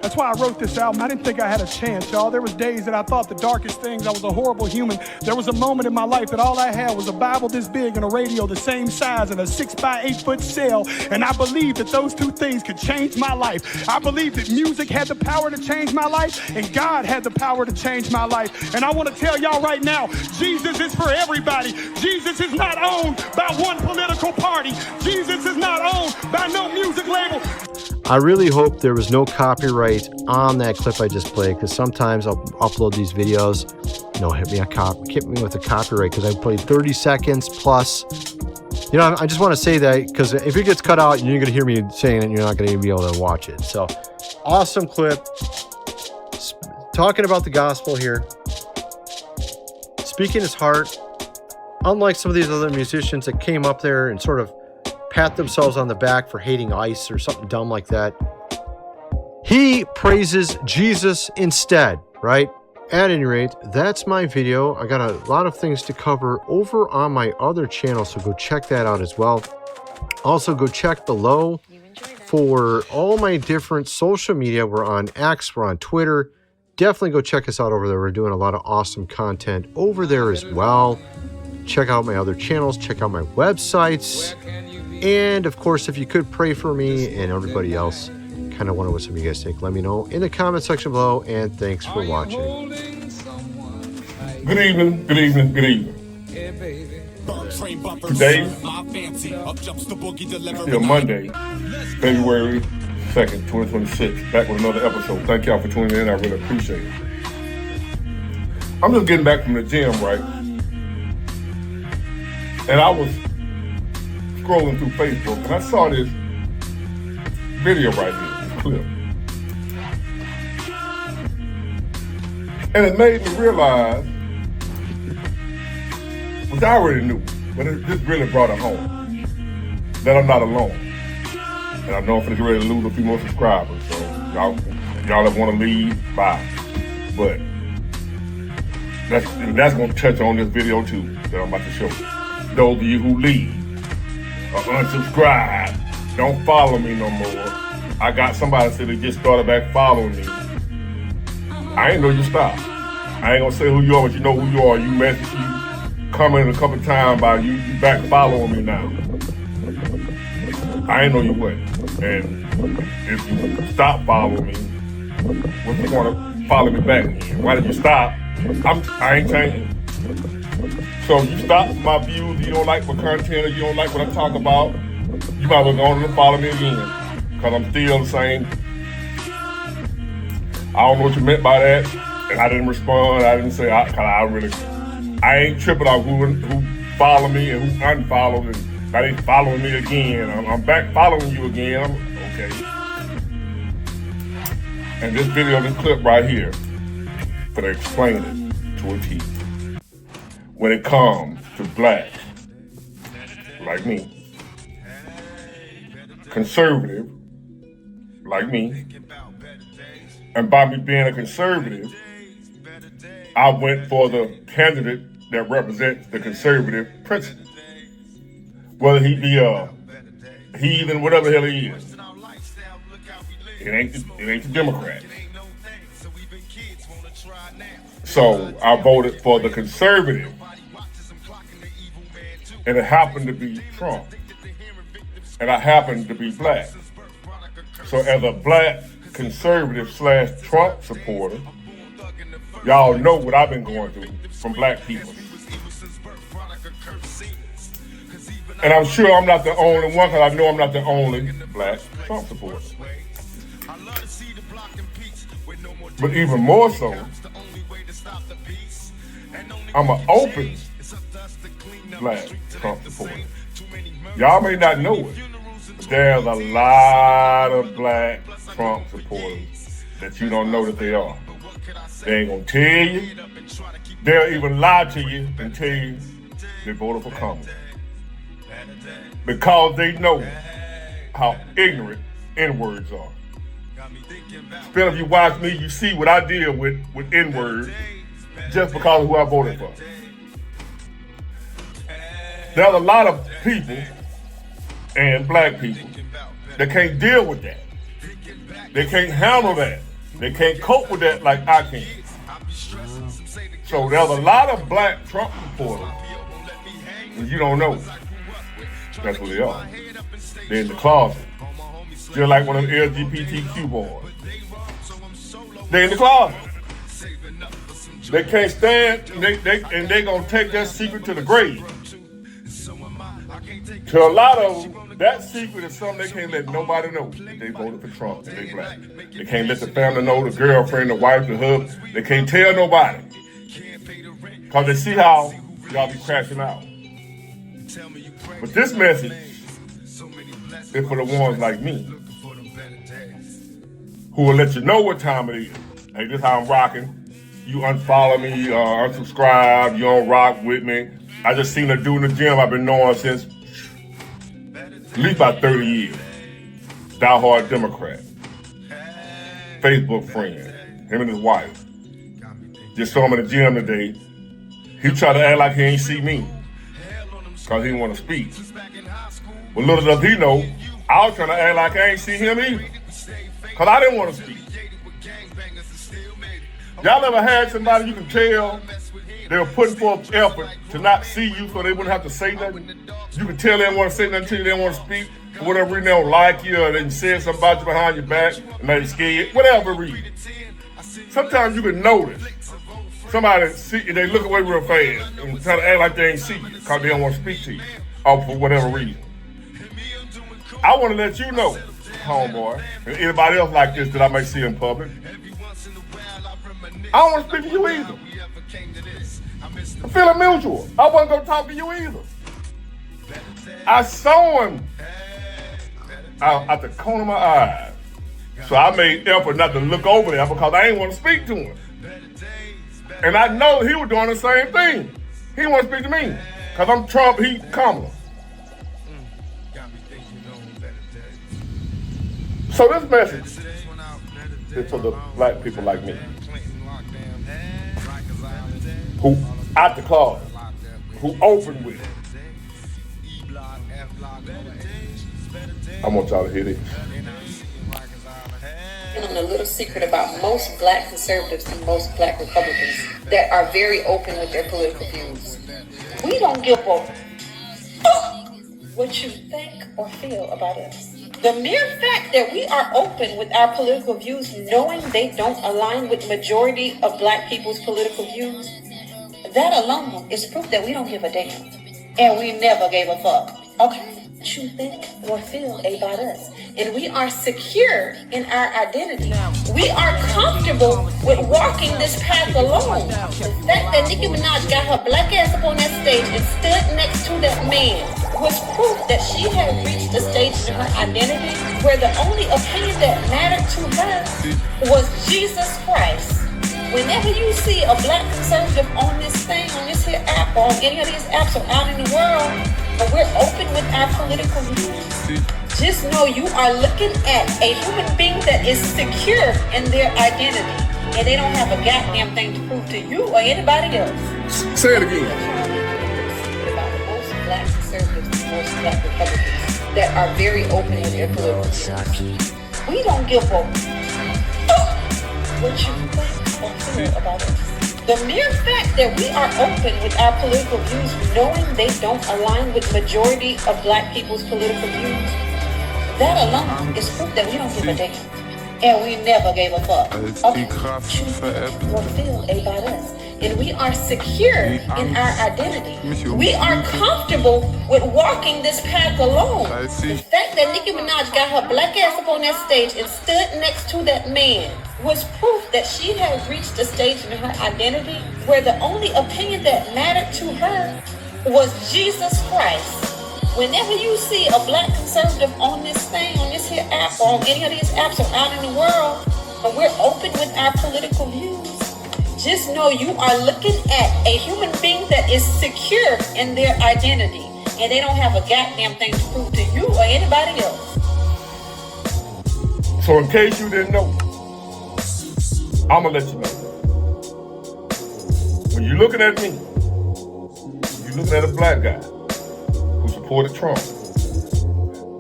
That's why I wrote this album. I didn't think I had a chance, y'all. There was days that I thought the darkest things. I was a horrible human. There was a moment in my life that all I had was a Bible this big and a radio the same size and a 6x8 foot cell. And I believed that those two things could change my life. I believed that music had the power to change my life and God had the power to change my life. And I want to tell y'all right now, Jesus is for everybody. Jesus is not owned by one political party. Jesus is not owned by no music label. I really hope there was no copyright on that clip I just played, because sometimes I'll upload these videos, hit me with a copyright because I played 30 seconds plus. I just want to say that because if it gets cut out, you're going to hear me saying it and you're not going to even be able to watch it. So, awesome clip. Talking about the gospel here. Speaking his heart. Unlike some of these other musicians that came up there and sort of pat themselves on the back for hating ICE or something dumb like that. He praises Jesus instead, right? At any rate, that's my video. I got a lot of things to cover over on my other channel, so go check that out as well. Also, go check below for all my different social media. We're on X, we're on Twitter. Definitely go check us out over there. We're doing a lot of awesome content over there as well. Check out my other channels, check out my websites. And of course, if you could pray for me and everybody else, kind of wonder what some of you guys think. Let me know in the comment section below, and thanks for watching. Good evening, good evening, good evening. Today is Monday, February 2nd, 2026. Back with another episode. Thank y'all for tuning in. I really appreciate it. I'm just getting back from the gym, right? And I was scrolling through Facebook and I saw this video right here, this clip. And it made me realize, which I already knew, but it just really brought it home, that I'm not alone. And I know I'm finna ready to lose a few more subscribers, so y'all that wanna leave, bye. But that's gonna touch on this video too, that I'm about to show you. Those of you who leave or unsubscribe, don't follow me no more. I got somebody said they just started back following me. I ain't know you stopped. I ain't gonna say who you are, but you know who you are. You messaged, you commented a couple times about you back following me now. I ain't know you went. And if you stop following me, what's the point of following me back again? Why did you stop? I ain't changing. So you stop my views, you don't like my content, or you don't like what I talk about, you might as well go on and follow me again, because I'm still the same. I don't know what you meant by that, and I didn't respond. I didn't say, I ain't tripping on who follow me and who unfollowed, and I ain't following me again. I'm back following you again. Okay. And this video, this clip right here, for to explain it to a T. When it comes to blacks, like me, conservative, like me, and by me being a conservative, I went for the candidate that represents the conservative principle. Whether he be a heathen, whatever the hell he is. It ain't the Democrats. So I voted for the conservative. And it happened to be Trump. And I happened to be black. So as a black conservative / Trump supporter, y'all know what I've been going through from black people. And I'm sure I'm not the only one, because I know I'm not the only black Trump supporter. But even more so, I'm an open black Trump supporter. Y'all may not know it, There's a lot of black Trump supporters that you don't know that they are. They ain't gonna tell you. They'll even lie to you and tell you they voted for Kamala. Because they know how ignorant N-words are. Still, if you watch me, you see what I deal with N-words just because of who I voted for. There's a lot of people and black people that can't deal with that. They can't handle that. They can't cope with that like I can. So there's a lot of black Trump supporters and you don't know. That's what they are. They're in the closet. Just like one of them LGBTQ boys. They're in the closet. They can't stand, and they gonna take that secret to the grave. To a lot of them, that secret is something they can't let nobody know. They voted for Trump and they black. They can't let the family know, the girlfriend, the wife, the husband. They can't tell nobody. Because they see how y'all be crashing out. But this message is for the ones like me who will let you know what time it is. Hey, this is how I'm rocking. You unfollow me, unsubscribe, you don't rock with me. I just seen a dude in the gym I've been knowing since at least about 30 years. Die-hard Democrat. Facebook friend. Him and his wife. Just saw him in the gym today. He tried to act like he ain't see me. Because he didn't want to speak. But little does he know, I was trying to act like I ain't see him either. Because I didn't want to speak. Y'all ever had somebody you can tell they were putting forth effort to not see you so they wouldn't have to say nothing? You can tell they don't want to say nothing to you, they don't want to speak. For whatever reason, they don't like you, or they said something about you behind your back, and they're scared. Whatever reason. Sometimes you can notice somebody see, they look away real fast and try to act like they ain't see you because they don't want to speak to you, or for whatever reason. I want to let you know, homeboy, and anybody else like this that I may see in public, I don't want to speak to you either. I'm feeling mutual. I wasn't going to talk to you either. I saw him out at the corner of my eye. So I made effort not to look over there because I didn't want to speak to him. And I know he was doing the same thing. He didn't want to speak to me because I'm Trump, he Kamala. So this message is for the black people like me, who out the closet, who open with it. I want y'all to hear this. A little secret about most black conservatives and most black Republicans that are very open with their political views. We don't give a fuck what you think or feel about us. The mere fact that we are open with our political views, knowing they don't align with majority of black people's political views, that alone is proof that we don't give a damn. And we never gave a fuck. Okay? What you think or feel about us. And we are secure in our identity. We are comfortable with walking this path alone. The fact that Nicki Minaj got her black ass up on that stage and stood next to that man was proof that she had reached a stage in her identity where the only opinion that mattered to her was Jesus Christ. Whenever you see a black conservative on this thing, on this here app, or on any of these apps or out in the world, but we're open with our political views, just know you are looking at a human being that is secure in their identity, and they don't have a goddamn thing to prove to you or anybody else. Say it again. About most black conservatives and most black Republicans that are very open with their political views. We don't give a fuck what you think or feel about us. The mere fact that we are open with our political views, knowing they don't align with majority of black people's political views, that alone is proof that we don't give a damn. And we never gave a fuck. Okay, choose or feel about us. And we are secure in our identity. We are comfortable with walking this path alone. The fact that Nicki Minaj got her black ass up on that stage and stood next to that man was proof that she had reached a stage in her identity where the only opinion that mattered to her was Jesus Christ. Whenever you see a black conservative on this thing, on this here app, or on any of these apps or out in the world, and we're open with our political views, just know you are looking at a human being that is secure in their identity, and they don't have a goddamn thing to prove to you or anybody else. So in case you didn't know, I'm gonna let you know. When you're looking at me, you're looking at a black guy who supported Trump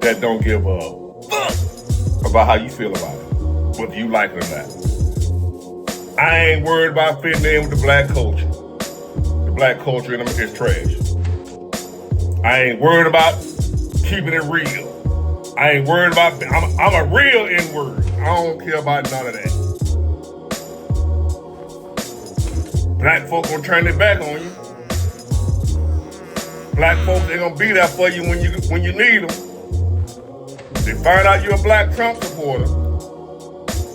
that don't give a fuck about how you feel about it, whether you like it or not. I ain't worried about fitting in with the black culture. The black culture in them is trash. I ain't worried about keeping it real. I ain't worried about, I'm a real N-word. I don't care about none of that. Black folk gonna turn their back on you. Black folks ain't gonna be there for you when you need them. They find out you're a black Trump supporter.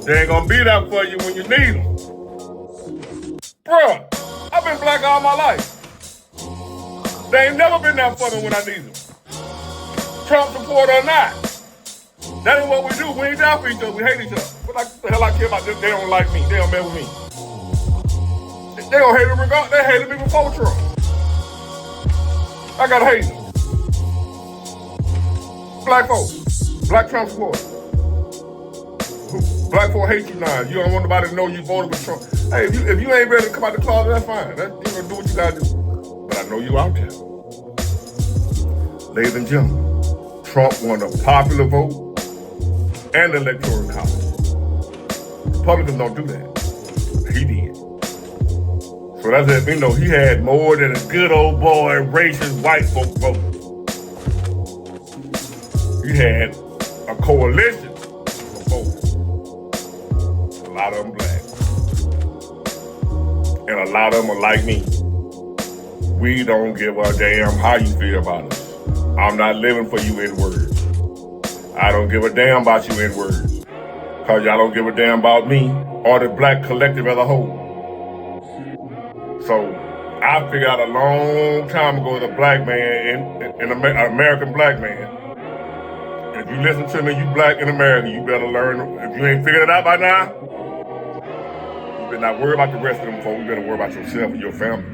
They ain't gonna be there for you when you need them. Bruh, I've been black all my life. They ain't never been there for me when I need them. Trump supporter or not. That ain't what we do. We ain't down for each other. We hate each other. What the hell I care about them? They don't like me. They don't mess with me. They don't hate me regardless. They hated me before Trump. I gotta hate them. Black folks. Black Trump supporters. Black folk hate you now. You don't want nobody to know you voted for Trump. Hey, if you ain't ready to come out the closet, that's fine. You gonna do what you gotta do. But I know you out there. Ladies and gentlemen, Trump won a popular vote and the electoral college. Republicans don't do that. He did. So that's it. You know, he had more than a good old boy racist white folk vote. He had a coalition of voters. A lot of them black. And a lot of them are like me. We don't give a damn how you feel about us. I'm not living for you N-words. I don't give a damn about you N-words. Cause y'all don't give a damn about me or the black collective as a whole. So I figured out a long time ago as a black man, an American black man, if you listen to me, you black in America, you better learn. If you ain't figured it out by now, you better not worry about the rest of them folks. You better worry about yourself and your family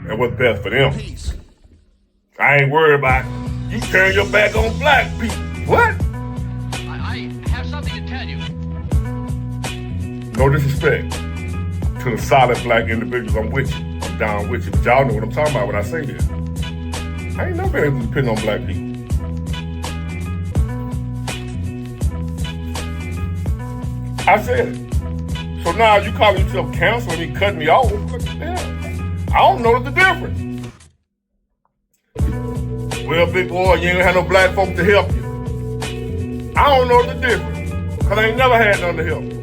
and what's best for them. I ain't worried about you turn your back on black people. What? I have something to tell you. No disrespect to the solid black individuals. I'm with you. I'm down with you. But y'all know what I'm talking about when I say this. I ain't never been able to depend on black people. I said it. So now you calling yourself canceling me, cutting me off. What the hell? I don't know the difference. Well, big boy, you ain't had no black folk to help you. I don't know the difference. Cause I ain't never had none to help me.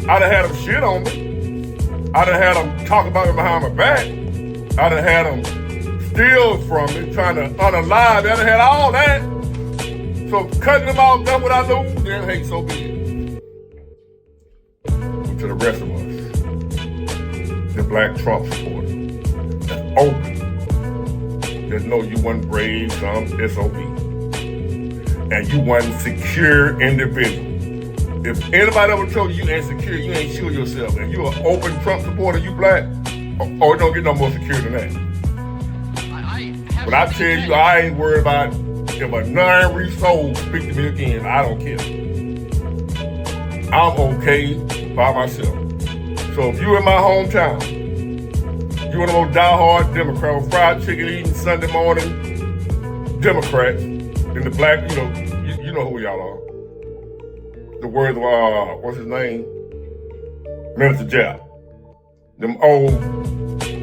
I done had them shit on me. I done had them talk about me behind my back. I done had them steal from me, trying to unalive me. I done had all that. So cutting them off, that's what I lose, then hey, so be it. But to the rest of us, the black Trump supporters, that's open. Just know you one brave, some SOB. And you one secure individual. If anybody ever told you ain't secure, you ain't sure yourself. And you an open Trump supporter, you black, oh, it don't get no more secure than that. But I tell you, I ain't worried about if a non-reef soul speak to me again. I don't care. I'm okay by myself. So if you in my hometown, you one of those diehard Democrats, fried chicken eating Sunday morning Democrats, and the black, you know who y'all are. The words of, what's his name? Minister Jeff. Them old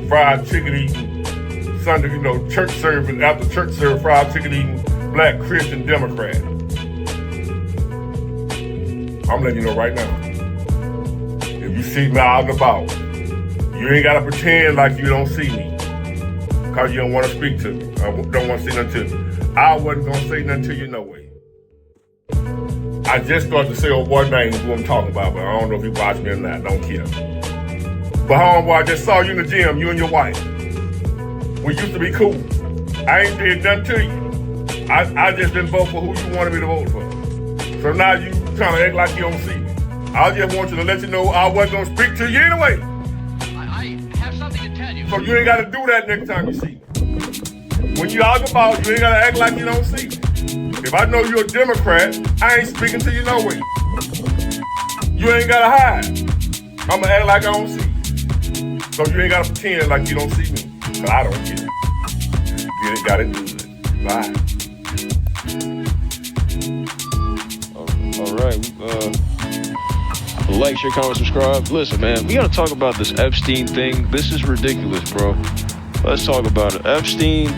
fried chicken eating Sunday, church service, after church service, fried chicken eating black Christian Democrat. I'm letting you know right now. If you see me out and about, you ain't gotta pretend like you don't see me. Cause you don't wanna speak to me. I don't wanna say nothing to you. I wasn't gonna say nothing to you no way. I just started to say one name who I'm talking about, but I don't know if he watched me or not. Don't care. But homeboy, I just saw you in the gym, you and your wife. We used to be cool. I ain't did nothing to you. I just didn't vote for who you wanted me to vote for. So now you trying to act like you don't see me. I just want you to let you know I wasn't going to speak to you anyway. I have something to tell you. So you ain't got to do that next time you see me. When you argue about, you ain't got to act like you don't see me. If I know you're a Democrat, I ain't speaking to you no way. You ain't got to hide. I'm going to act like I don't see you. So you ain't got to pretend like you don't see me. Because I don't get it. Get it, got it, good. Bye. All right. Like, share, comment, subscribe. Listen, man, we got to talk about this Epstein thing. This is ridiculous, bro. Let's talk about it. Epstein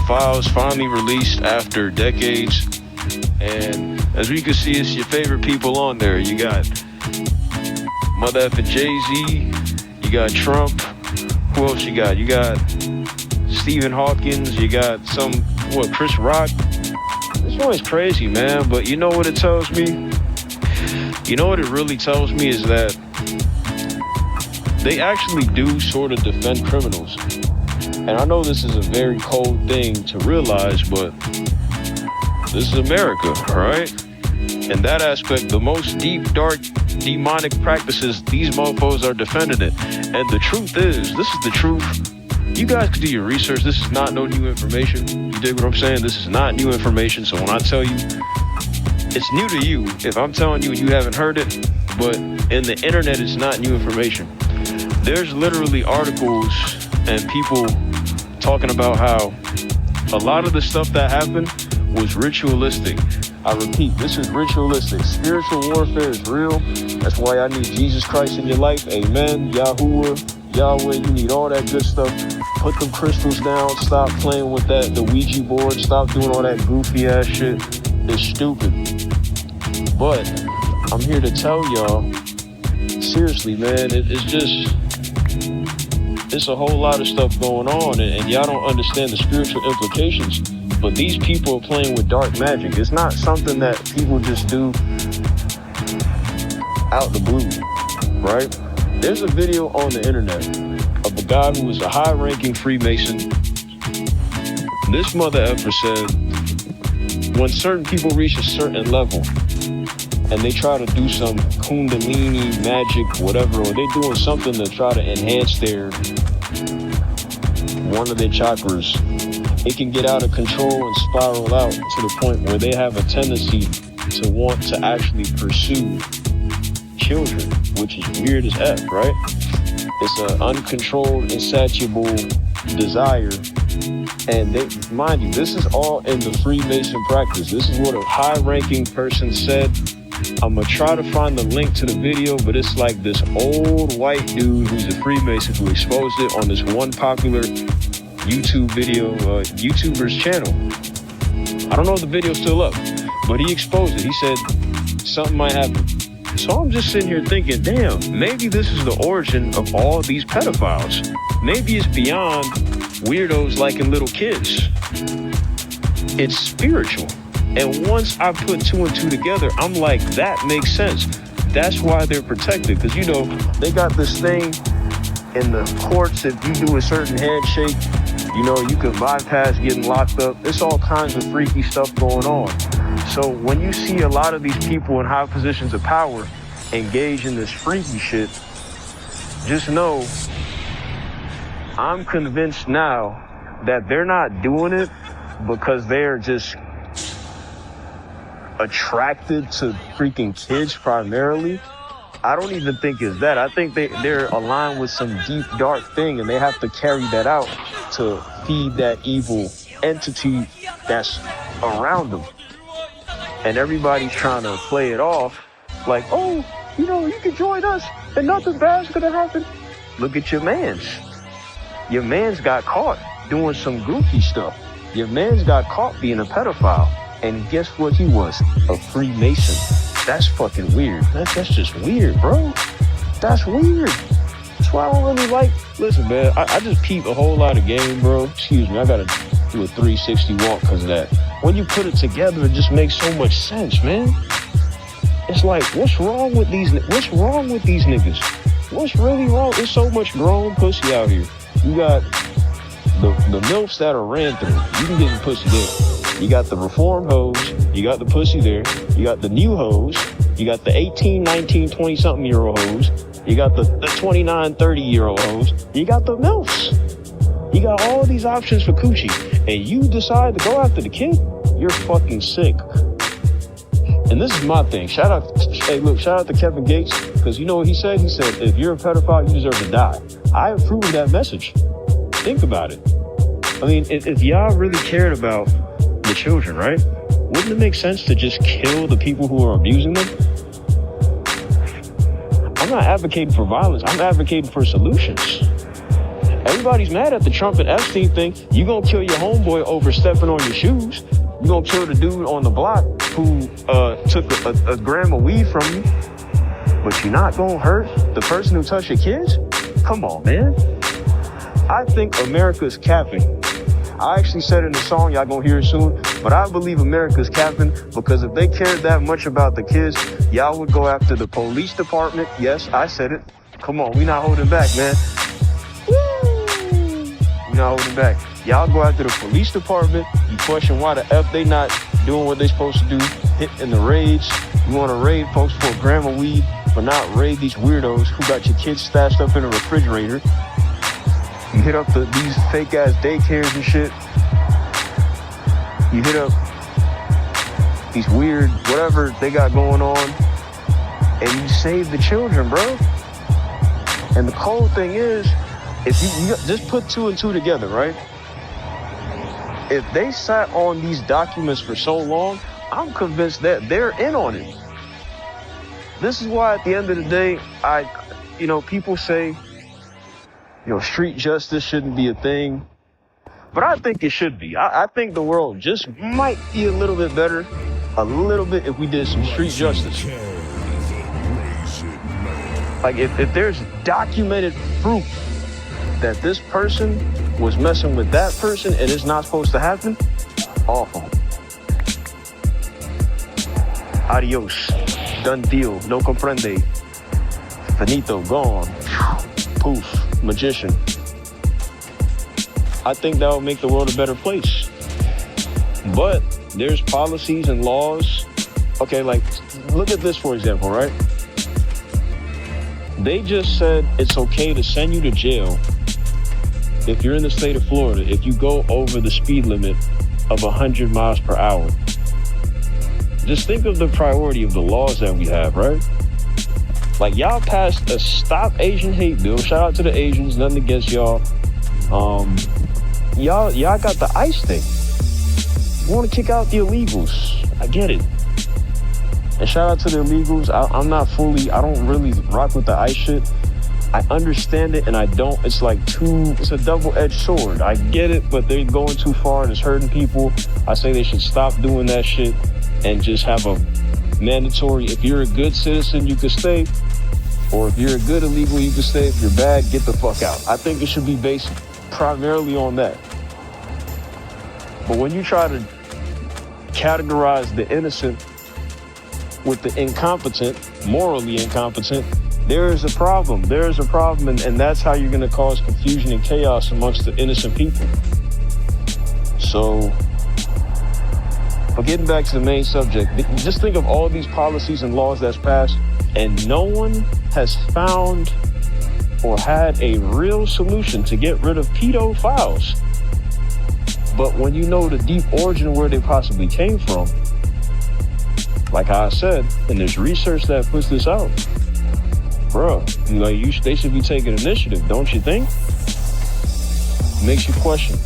files finally released after decades. And as we can see, it's your favorite people on there. You got Mother effing Jay-Z. You got Trump. Who else you got? You got Stephen Hawkins. You got Chris Rock. This one is crazy, man. But you know what it tells me? You know what it really tells me is that they actually do sort of defend criminals. And I know this is a very cold thing to realize, but this is America, right? In that aspect, the most deep, dark, demonic practices, these mofos are defending it. And the truth is, this is the truth. You guys can do your research. This is not no new information. You dig what I'm saying? This is not new information. So when I tell you, it's new to you. If I'm telling you and you haven't heard it, but in the internet, it's not new information. There's literally articles and people talking about how a lot of the stuff that happened was ritualistic. I repeat, this is ritualistic. Spiritual warfare is real. That's why I need Jesus Christ in your life. Amen. Yahuwah, Yahweh, you need all that good stuff. Put them crystals down. Stop playing with the Ouija board. Stop doing all that goofy ass shit. It's stupid. But I'm here to tell y'all, seriously, man, it's a whole lot of stuff going on, and y'all don't understand the spiritual implications. But these people are playing with dark magic. It's not something that people just do out the blue, right? There's a video on the internet of a guy who was a high-ranking Freemason. This mother effer said, when certain people reach a certain level and they try to do some kundalini magic, whatever, or they're doing something to try to enhance one of their chakras, it can get out of control and spiral out to the point where they have a tendency to want to actually pursue children, which is weird as F, right? It's an uncontrolled, insatiable desire. And mind you, this is all in the Freemason practice. This is what a high-ranking person said. I'm gonna try to find the link to the video, but it's like this old white dude who's a Freemason who exposed it on this one popular YouTube video, YouTuber's channel. I don't know if the video's still up, but he exposed it. He said something might happen. So I'm just sitting here thinking, damn, maybe this is the origin of all these pedophiles. Maybe it's beyond weirdos liking little kids. It's spiritual. And once I put two and two together, I'm like, that makes sense. That's why they're protected. Because, you know, they got this thing in the courts. If you do a certain handshake, you know, you can bypass getting locked up. It's all kinds of freaky stuff going on. So when you see a lot of these people in high positions of power engage in this freaky shit, just know I'm convinced now that they're not doing it because they're just attracted to freaking kids primarily. I don't even think it's that. I think they're aligned with some deep, dark thing, and they have to carry that out to feed that evil entity that's around them. And everybody's trying to play it off like, oh, you know, you can join us and nothing bad's gonna happen. Look at your mans. Your man's got caught doing some goofy stuff. Your man's got caught being a pedophile. And guess what he was? A Freemason. That's fucking weird. That's just weird, bro. That's weird. That's why I don't really like... Listen, man, I just peep a whole lot of game, bro. Excuse me, I gotta do a 360 walk because of that. When you put it together, it just makes so much sense, man. It's like, what's wrong with these niggas? What's really wrong? There's so much grown pussy out here. You got the MILFs that are ran through. You can get some pussy there. You got the reform hoes, you got the pussy there, you got the new hoes, you got the 18, 19, 20 something year old hoes, you got the 29, 30 year old hoes, you got the MILFs. You got all these options for coochie, and you decide to go after the kid, you're fucking sick. And this is my thing. Shout out to Kevin Gates, because you know what he said? He said, if you're a pedophile, you deserve to die. I approve of that message. Think about it. I mean, if y'all really cared about the children, right? Wouldn't it make sense to just kill the people who are abusing them? I'm not advocating for violence. I'm advocating for solutions. Everybody's mad at the Trump and Epstein thing. You gonna kill your homeboy over stepping on your shoes. You gonna kill the dude on the block who took a gram of weed from you. But you're not gonna hurt the person who touched your kids? Come on, man. I think America's capping. I actually said it in the song, y'all gonna hear it soon, but I believe America's capping, because if they cared that much about the kids, y'all would go after the police department. Yes, I said it. Come on, we not holding back, man. We not holding back. Y'all go after the police department. You question why the F they not doing what they supposed to do, hitting the raids. You wanna raid folks for a gram of weed, but not raid these weirdos who got your kids stashed up in a refrigerator. You hit up these fake ass daycares and shit. You hit up these weird whatever they got going on, and you save the children, bro. And the cold thing is, if you just put two and two together, right? If they sat on these documents for so long, I'm convinced that they're in on it. This is why at the end of the day, people say, street justice shouldn't be a thing. But I think it should be. I think the world just might be a little bit better, a little bit, if we did some street justice. Like if there's documented proof that this person was messing with that person and it's not supposed to happen, awful. Adios. Done deal. No comprende. Finito. Gone. Poof. Magician. I think that would make the world a better place. But there's policies and laws. Okay, like, look at this, for example, right? They just said it's okay to send you to jail if you're in the state of Florida, if you go over the speed limit of 100 miles per hour. Just think of the priority of the laws that we have, right? Like, y'all passed a Stop Asian Hate bill. Shout out to the Asians, nothing against y'all. Y'all got the ICE thing. You want to kick out the illegals. I get it. And shout out to the illegals. I don't really rock with the ICE shit. I understand it and I don't. It's a double-edged sword. I get it, but they're going too far and it's hurting people. I say they should stop doing that shit and just have a mandatory, if you're a good citizen, you can stay. Or if you're a good illegal, you can stay. If you're bad, get the fuck out. I think it should be based primarily on that. But when you try to categorize the innocent with the incompetent, morally incompetent, there is a problem. There is a problem, and that's how you're going to cause confusion and chaos amongst the innocent people. So, but getting back to the main subject, just think of all these policies and laws that's passed, and no one has found or had a real solution to get rid of pedophiles. But when you know the deep origin where they possibly came from, like I said, and there's research that puts this out, bro, they should be taking initiative, don't you think? Makes you question.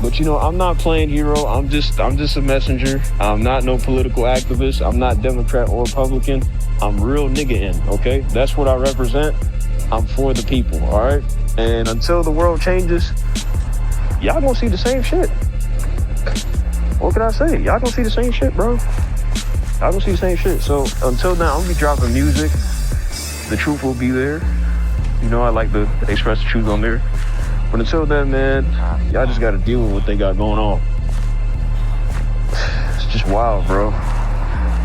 But I'm not playing hero. I'm just a messenger. I'm not no political activist. I'm not Democrat or Republican. I'm real nigga in, okay? That's what I represent. I'm for the people, all right? And until the world changes, y'all gonna see the same shit. What can I say? Y'all gonna see the same shit, bro. Y'all gonna see the same shit. So until now, I'm gonna be dropping music. The truth will be there. I like to express the truth on there. But until then, man, y'all just gotta deal with what they got going on. It's just wild, bro.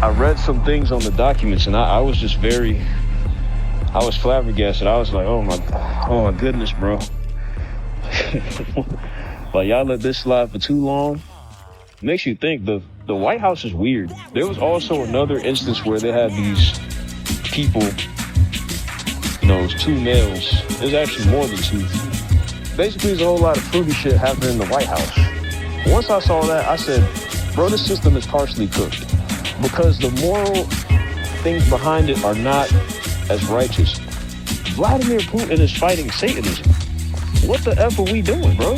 I read some things on the documents and I was just I was flabbergasted. I was like, oh my goodness, bro. But y'all let this slide for too long. makes you think the White House is weird. There was also another instance where they had these people, you know, it was 2 males. There's actually more than 2. Basically, there's a whole lot of fruity shit happening in the White House. Once I saw that, I said, bro, this system is partially cooked because the moral things behind it are not as righteous. Vladimir Putin is fighting Satanism. What the F are we doing, bro?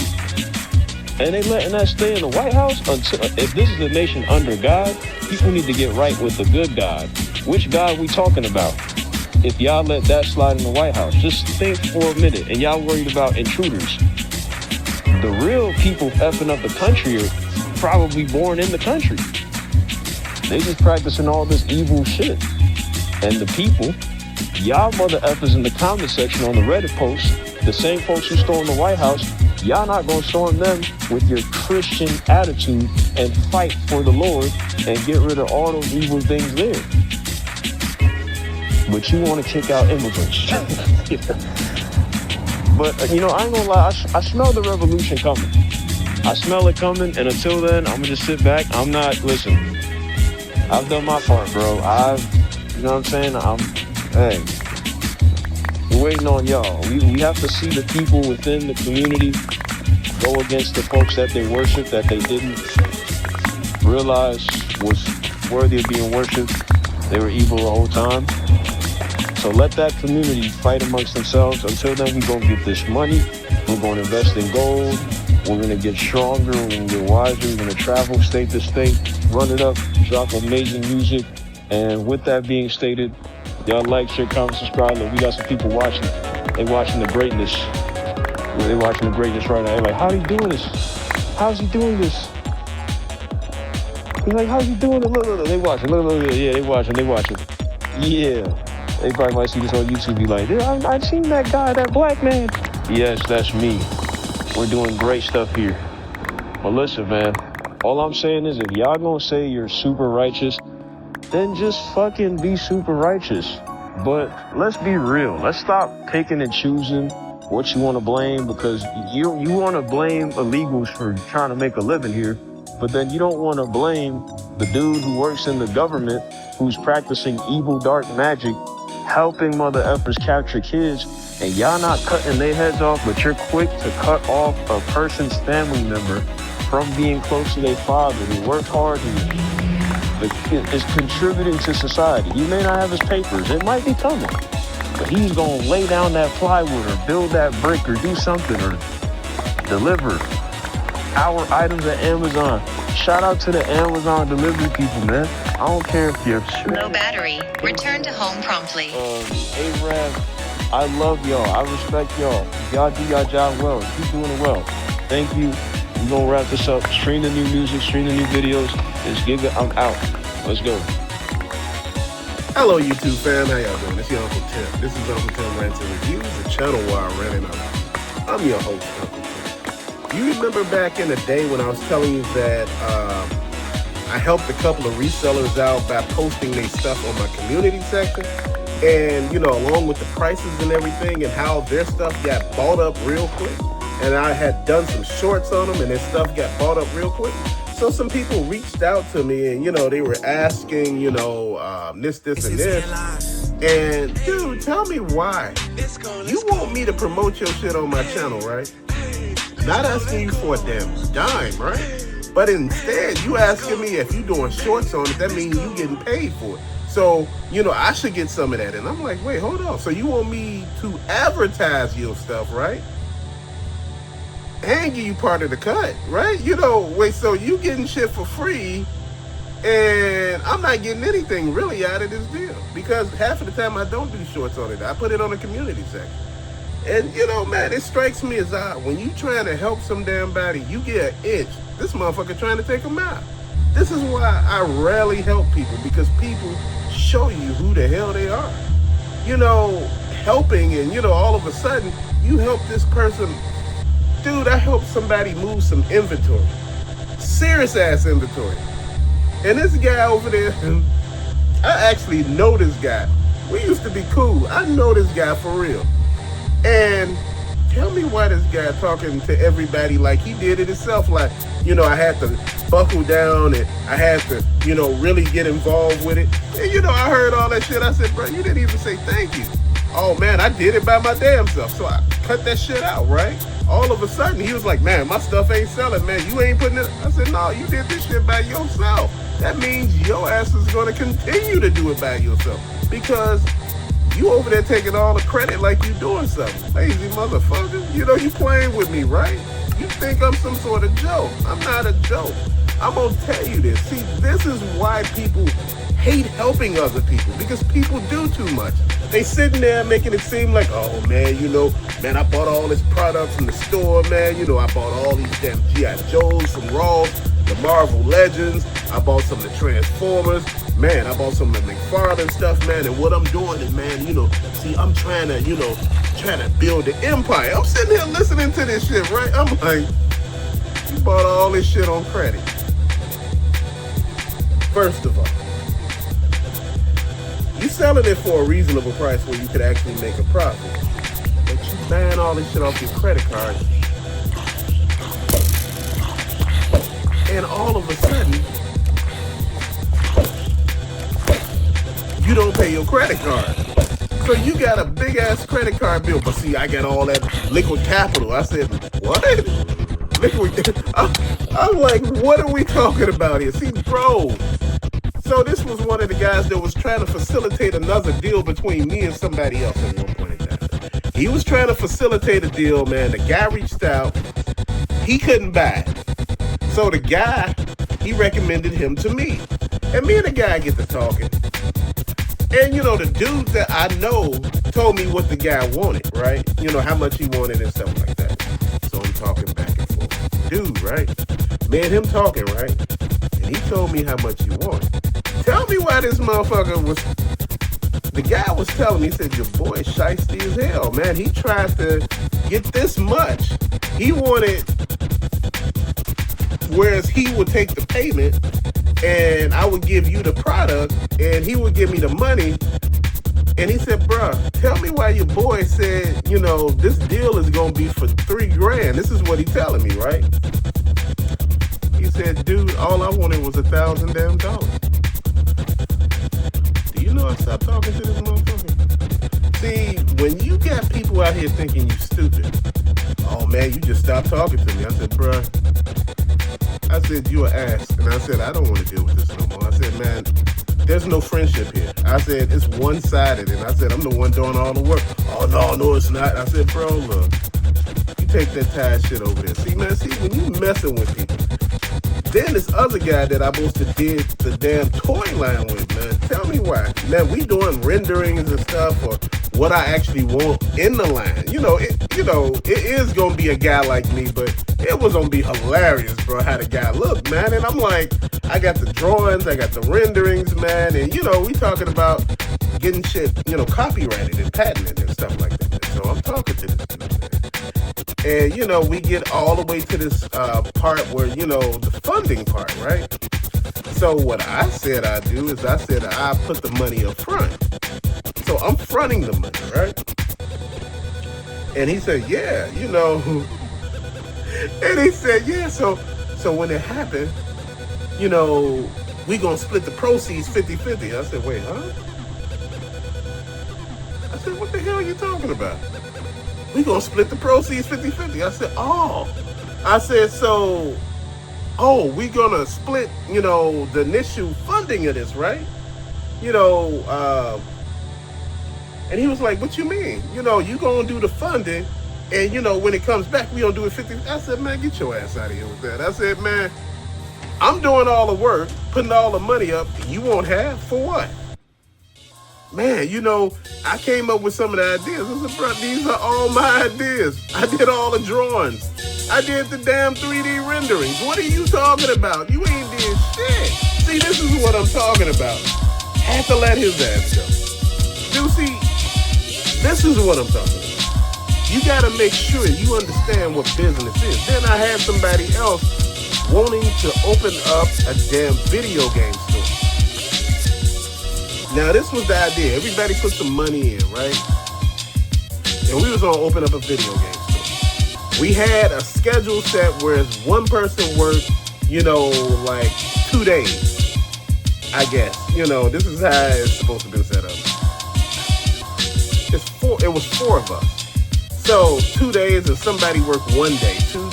And they letting that stay in the White House until, if this is a nation under God, people need to get right with the good God. Which God we talking about? If y'all let that slide in the White House, just think for a minute, and y'all worried about intruders. The real people effing up the country are probably born in the country. They just practicing all this evil shit. And the people, y'all mother effers in the comment section on the Reddit post, the same folks who stormed the White House, y'all not gonna storm them with your Christian attitude and fight for the Lord and get rid of all those evil things there. But you want to kick out immigrants. But, you know, I ain't gonna lie, I smell the revolution coming. I smell it coming, and until then, I'm gonna just sit back. I'm not, listen, I've done my part, bro. You know what I'm saying? We're waiting on y'all. We have to see the people within the community go against the folks that they worship, that they didn't realize was worthy of being worshipped. They were evil the whole time. So let that community fight amongst themselves. Until then, we're going to get this money. We're going to invest in gold. We're going to get stronger. We're going to get wiser. We're going to travel state to state, run it up, drop amazing music. And with that being stated, y'all like, share, comment, subscribe. Look, we got some people watching. They watching the greatness. They watching the greatness right now. They're like, how's he doing this? How's he doing this? He's like, how's he doing it? Look. They watching. Look. Yeah, they watching. Yeah. They probably might see this on YouTube, be like, I've seen that guy, that black man. Yes, that's me. We're doing great stuff here. But listen, man, all I'm saying is if y'all gonna say you're super righteous, then just fucking be super righteous. But let's be real. Let's stop picking and choosing what you want to blame, because you want to blame illegals for trying to make a living here, but then you don't want to blame the dude who works in the government who's practicing evil dark magic, helping mother effers capture kids, and y'all not cutting their heads off, but you're quick to cut off a person's family member from being close to their father who worked hard and is contributing to society. He may not have his papers, it might be coming, but he's gonna lay down that plywood or build that brick or do something or deliver our items at Amazon. Shout out to the Amazon delivery people, man. I don't care if you're low battery. Return to home promptly. Arab, I love y'all. I respect y'all. Y'all do y'all job well. Keep doing it well. Thank you. We're gonna wrap this up. Stream the new music, stream the new videos. It's Giga. I'm out. Let's go. Hello, YouTube fam. How y'all doing? It's your Uncle Tim. This is Uncle Tim Rants and Reviews, the channel where I rant and I'm your host, Uncle Tim. You remember back in the day when I was telling you that I helped a couple of resellers out by posting their stuff on my community section, and, you know, along with the prices and everything, and how their stuff got bought up real quick. And I had done some shorts on them, and their stuff got bought up real quick. So some people reached out to me, and, you know, they were asking, you know, this, and this. And, dude, tell me why. You want me to promote your shit on my channel, right? Not asking you for a damn dime, right? But instead, you asking me if you doing shorts on it, that means you getting paid for it. So, you know, I should get some of that. And I'm like, wait, hold on. So you want me to advertise your stuff, right? And give you part of the cut, right? You know, wait, so you getting shit for free, and I'm not getting anything really out of this deal, because half of the time I don't do shorts on it. I put it on the community section. And, you know, man, it strikes me as odd. When you trying to help some damn body, you get an inch. This motherfucker trying to take them out. This is why I rarely help people, because people show you who the hell they are. You know, helping, and, you know, all of a sudden, you help this person. Dude, I helped somebody move some inventory. Serious ass inventory. And this guy over there, I actually know this guy. We used to be cool. I know this guy for real. And tell me why this guy talking to everybody like he did it himself. Like, you know, I had to buckle down and I had to, you know, really get involved with it. And, you know, I heard all that shit. I said, bro, you didn't even say thank you. Oh, man, I did it by my damn self. So I cut that shit out, right? All of a sudden, he was like, man, my stuff ain't selling, man. You ain't putting it. I said, no, you did this shit by yourself. That means your ass is going to continue to do it by yourself because you over there taking all the credit like you doing something. Lazy motherfucker. You know, you playing with me, right? You think I'm some sort of joke. I'm not a joke. I'm going to tell you this. See, this is why people hate helping other people because people do too much. They sitting there making it seem like, oh, man, you know, man, I bought all this product from the store, man. You know, I bought all these damn G.I. Joes from Ross, the Marvel Legends. I bought some of the Transformers. Man, I bought some of the McFarlane stuff, man. And what I'm doing is, man, you know, see, I'm trying to build the empire. I'm sitting here listening to this shit, right? I'm like, you bought all this shit on credit. First of all, you selling it for a reasonable price where you could actually make a profit. But you buying all this shit off your credit card. And all of a sudden, you don't pay your credit card. So you got a big ass credit card bill. But see, I got all that liquid capital. I said, what? Liquid? I'm like, what are we talking about here? See, bro. So this was one of the guys that was trying to facilitate another deal between me and somebody else at one point in time. He was trying to facilitate a deal, man. The guy reached out. He couldn't buy it. So the guy, he recommended him to me. And me and the guy get to talking. And, you know, the dude that I know told me what the guy wanted, right? You know, how much he wanted and stuff like that. So I'm talking back and forth. Dude, right? Me and him talking, right? And he told me how much he wanted. Tell me why this motherfucker was... The guy was telling me, he said, your boy shiesty as hell, man. He tried to get this much. He wanted... Whereas he would take the payment and I would give you the product and he would give me the money. And he said, bruh, tell me why your boy said, you know, this deal is going to be for $3,000. This is what he telling me, right? He said, dude, all I wanted was $1,000 damn dollars. Do you know I stopped talking to this motherfucker? See, when you got people out here thinking you stupid, oh man, you just stopped talking to me. I said, bruh, I said, you an ass. And I said, I don't want to deal with this no more. I said, man, there's no friendship here. I said, it's one-sided. And I said, I'm the one doing all the work. Oh, no, it's not. I said, bro, look, you take that tired shit over there. See, man, when you messing with people, then this other guy that I supposed to did the damn toy line with, man, tell me why. Now, we doing renderings and stuff or what I actually want in the line. It is going to be a guy like me, but it was going to be hilarious, bro, how the guy looked, man. And I'm like, I got the drawings, I got the renderings, man. And, we talking about getting shit, copyrighted and patented and stuff like that. So I'm talking to this dude, man. And, we get all the way to this part where, the funding part, right? So what I said I do is I said I put the money up front. So I'm fronting the money, right? And he said, yeah, And he said, yeah, so when it happened, we gonna split the proceeds 50-50. I said, wait, huh? I said, what the hell are you talking about? We gonna split the proceeds 50-50. I said, we gonna split, the initial funding of this, right? And he was like, what you mean? You gonna do the funding and, when it comes back, we gonna do it 50. I said, man, get your ass out of here with that. I said, man, I'm doing all the work, putting all the money up, and you won't have for what? Man, I came up with some of the ideas. I said, bro, these are all my ideas. I did all the drawings. I did the damn 3D renderings. What are you talking about? You ain't did shit. See, this is what I'm talking about. Had to let his ass go. Dude, see, this is what I'm talking about. You got to make sure you understand what business is. Then I had somebody else wanting to open up a damn video game store. Now, this was the idea. Everybody put some money in, right? And we was going to open up a video game store. We had a schedule set where one person worked, you know, like 2 days, I guess. You know, this is how it's supposed to be set up. It was 4 of us. So 2 days and somebody worked 1 day, two.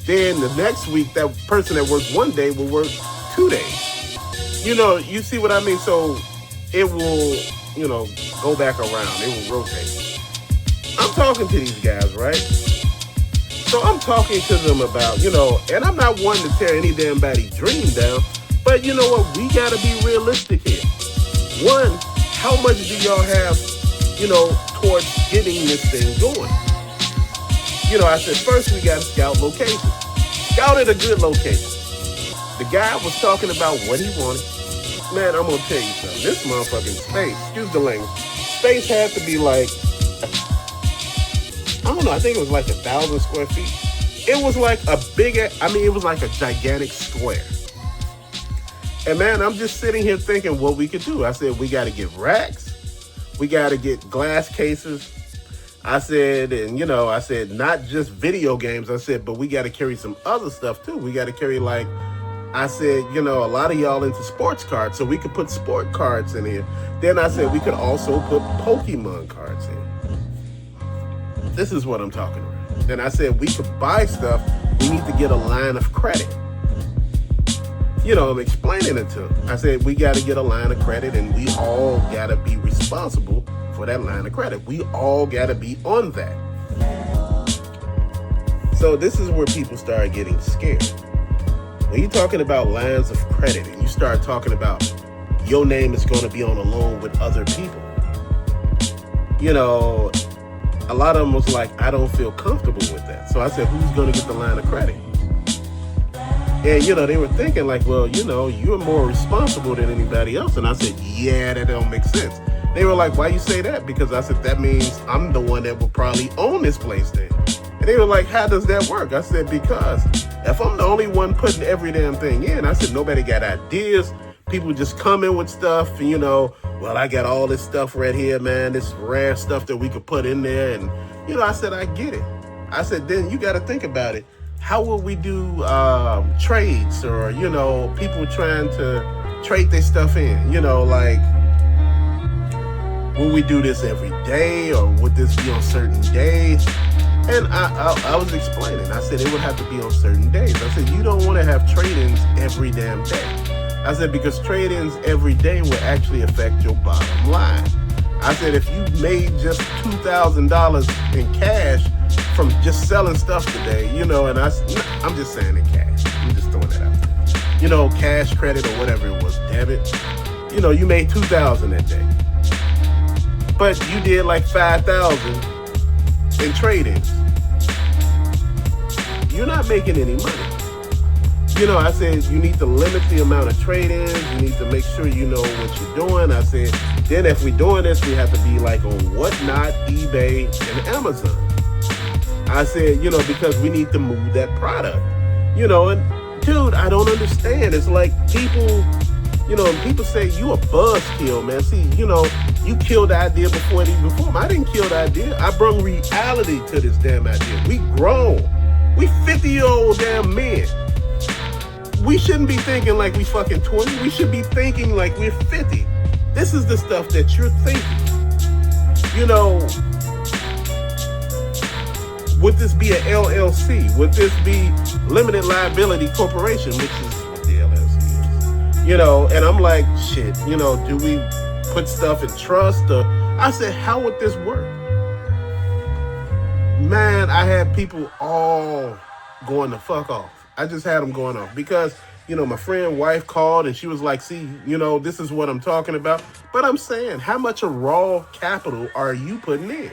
Then the next week, that person that worked 1 day will work 2 days. You know, you see what I mean? So it will, you know, go back around. It will rotate. I'm talking to these guys, right? So I'm talking to them about, you know, and I'm not one to tear any damn body's dream down, but you know what? We got to be realistic here. One, how much do y'all have, you know, towards getting this thing going? You know, I said, first we got to scout location. Scouted a good location. The guy was talking about what he wanted. Man, I'm going to tell you something. This motherfucking space, excuse the language, space had to be like, I don't know, I think it was like 1,000 square feet. It was like it was like a gigantic square. And man, I'm just sitting here thinking what we could do. I said, we got to get racks. We got to get glass cases. I said, and you know, I said, not just video games. I said, but we got to carry some other stuff too. We got to carry like, I said, you know, a lot of y'all into sports cards, so we could put sport cards in here. Then I said, we could also put Pokemon cards in. This is what I'm talking about. Then I said, we could buy stuff. We need to get a line of credit. You know, I'm explaining it to them. I said, we got to get a line of credit, and we all got to be responsible for that line of credit. We all got to be on that. So this is where people start getting scared. When you're talking about lines of credit and you start talking about your name is going to be on a loan with other people, you know, a lot of them was like, I don't feel comfortable with that. So I said, who's going to get the line of credit? And, you know, they were thinking like, well, you know, you're more responsible than anybody else. And I said, yeah, that don't make sense. They were like, why you say that? Because I said, that means I'm the one that will probably own this place then. And they were like, how does that work? I said, because if I'm the only one putting every damn thing in, I said, nobody got ideas. People just come in with stuff and, you know, well, I got all this stuff right here, man, this rare stuff that we could put in there. And, you know, I said, I get it. I said, then you got to think about it. How will we do trades or, you know, people trying to trade their stuff in? You know, like, will we do this every day or would this be on certain days? And I was explaining. I said it would have to be on certain days. I said, you don't want to have trade-ins every damn day. I said, because trade-ins every day will actually affect your bottom line. I said, if you made just $2,000 in cash from just selling stuff today, you know, and I'm just saying in cash. I'm just throwing that out there. You know, cash, credit, or whatever it was, debit. You know, you made $2,000 that day. But you did like $5,000 in trade-ins. You're not making any money. You know, I said you need to limit the amount of trade-ins. You need to make sure you know what you're doing. I said, then if we're doing this, we have to be like on Whatnot, eBay, and Amazon. I said, you know, because we need to move that product. You know, and dude, I don't understand. It's like people, you know, and people say you a buzzkill, man. See, you know, you killed the idea before it even formed. I didn't kill the idea. I brought reality to this damn idea. We grown. We 50-year-old damn men. We shouldn't be thinking like we fucking 20. We should be thinking like we're 50. This is the stuff that you're thinking. You know, would this be an LLC? Would this be limited liability corporation, which is what the LLC is? You know, and I'm like, shit, you know, do we put stuff in trust? Or I said, how would this work? Man, I had people all going the fuck off. I just had them going off because, you know, my friend's wife called and she was like, see, you know, this is what I'm talking about. But I'm saying, how much of raw capital are you putting in?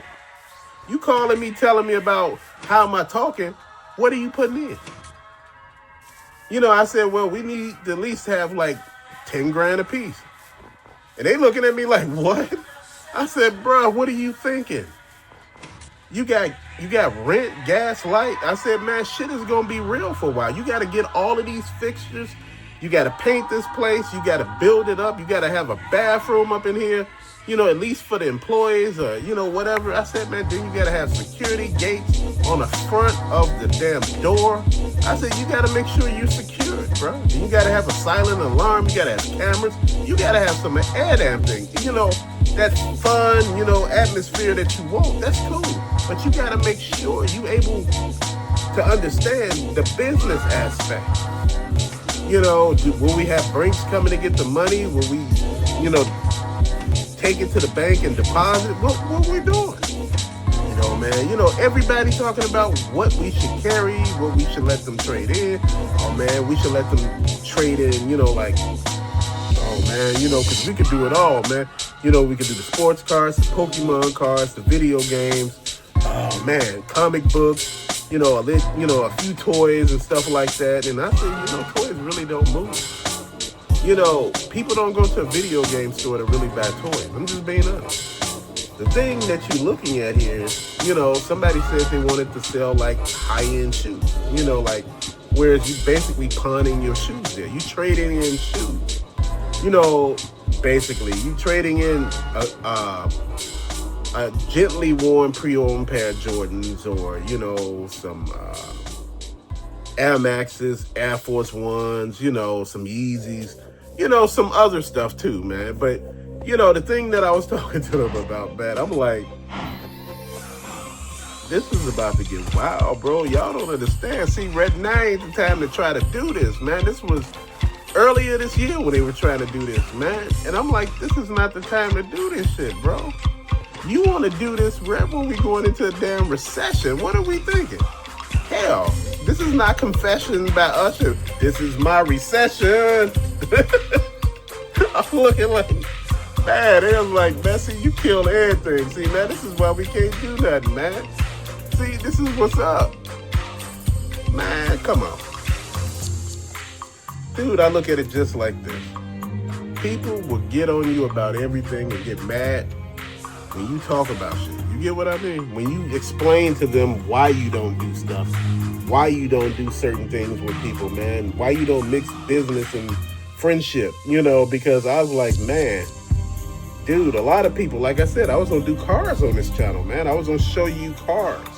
You calling me, telling me about how am I talking? What are you putting in? You know, I said, well, we need to at least have like 10 grand a piece. And they looking at me like, what? I said, bro, what are you thinking? You got rent, gas, light. I said, man, shit is going to be real for a while. You got to get all of these fixtures You got to paint this place. You got to build it up. You got to have a bathroom up in here, you know, at least for the employees or, you know, whatever. I said, man, then you got to have security gates on the front of the damn door. I said, you got to make sure you're secured, bro. And you got to have a silent alarm. You got to have cameras. You got to have some air damn thing. You know, that fun, you know, atmosphere that you want. That's cool. But you got to make sure you able to understand the business aspect. You know, will we have Brinks coming to get the money? Will we, you know, take it to the bank and deposit? What we're doing? You know, man, you know, everybody talking about what we should carry, what we should let them trade in. Oh, man, we should let them trade in, you know, like, oh, man, you know, because we could do it all, man. You know, we could do the sports cards, the Pokemon cards, the video games. Oh, man, comic books. You know, a few toys and stuff like that. And I say, you know, toys really don't move. You know, people don't go to a video game store to really buy toys. I'm just being honest. The thing that you're looking at here is, you know, somebody said they wanted to sell like high-end shoes. You know, like, whereas you basically pawning your shoes there. You trading in shoes. You know, basically, you trading in a gently worn pre-owned pair of Jordans, or, you know, some Air Maxes, Air Force Ones, you know, some Yeezys, you know, some other stuff too, man. But, you know, the thing that I was talking to them about, man, I'm like, this is about to get wild, bro. Y'all don't understand. See, now ain't the time to try to do this, man. This was earlier this year when they were trying to do this, man. And I'm like, this is not the time to do this shit, bro. You want to do this right when we going into a damn recession. What are we thinking? Hell, this is not Confession by Usher. This is my recession. I'm looking like, man, it was like, Bessie, you killed everything. See, man, this is why we can't do nothing, man. See, this is what's up. Man, come on. Dude, I look at it just like this. People will get on you about everything and get mad when you talk about shit. You get what I mean? When you explain to them why you don't do stuff, why you don't do certain things with people, man, why you don't mix business and friendship, you know, because I was like, man, dude, a lot of people, like I said, I was gonna do cars on this channel, man. I was gonna show you cars.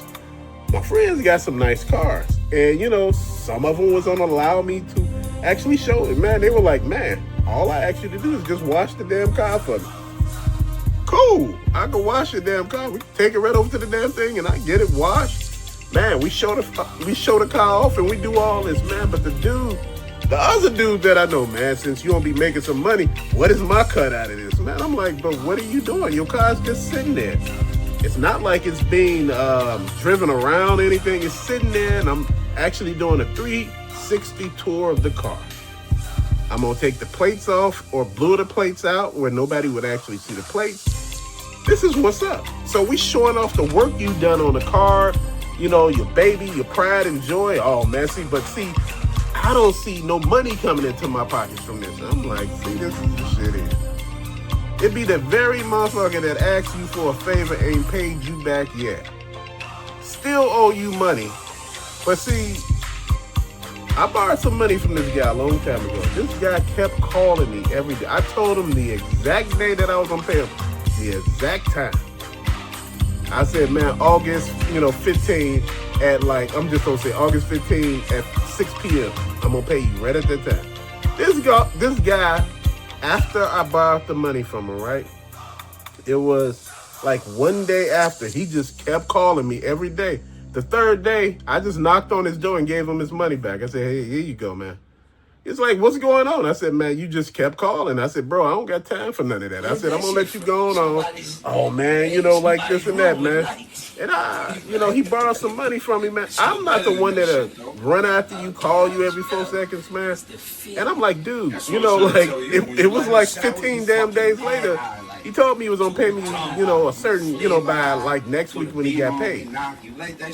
My friends got some nice cars, and, you know, some of them was gonna allow me to actually show it, man. They were like, man, all I ask you to do is just wash the damn car for me. Cool, I can wash your damn car. We can take it right over to the damn thing and I get it washed. Man, we show the car off and we do all this, man. But the other dude that I know, man, since you gonna be making some money, what is my cut out of this? Man, I'm like, but what are you doing? Your car's just sitting there. It's not like it's being driven around or anything. It's sitting there, and I'm actually doing a 360 tour of the car. I'm gonna take the plates off or blur the plates out where nobody would actually see the plates. This is what's up. So we showing off the work you done on the car, you know, your baby, your pride and joy, all messy. But see, I don't see no money coming into my pockets from this. I'm like, see, this is the shit here. It be the very motherfucker that asks you for a favor ain't paid you back yet. Still owe you money. But see, I borrowed some money from this guy a long time ago. This guy kept calling me every day. I told him the exact day that I was gonna pay him, the exact time. I said, man, August, 15 at like, I'm just gonna say August 15 at 6 p.m. I'm gonna pay you right at that time. This guy, after I borrowed the money from him, right? It was like one day after, he just kept calling me every day. The third day, I just knocked on his door and gave him his money back. I said, hey, here you go, man. He's like, what's going on? I said, man, you just kept calling. I said, bro, I don't got time for none of that. I said, I'm going to let you go on. Oh, man, like this and that, man. And he borrowed some money from me, man. I'm not the one that'll run after you, call you every 4 seconds, man. And I'm like, dude, it was like 15 damn days later. He told me he was going to pay me, a certain, by like next week when he got paid.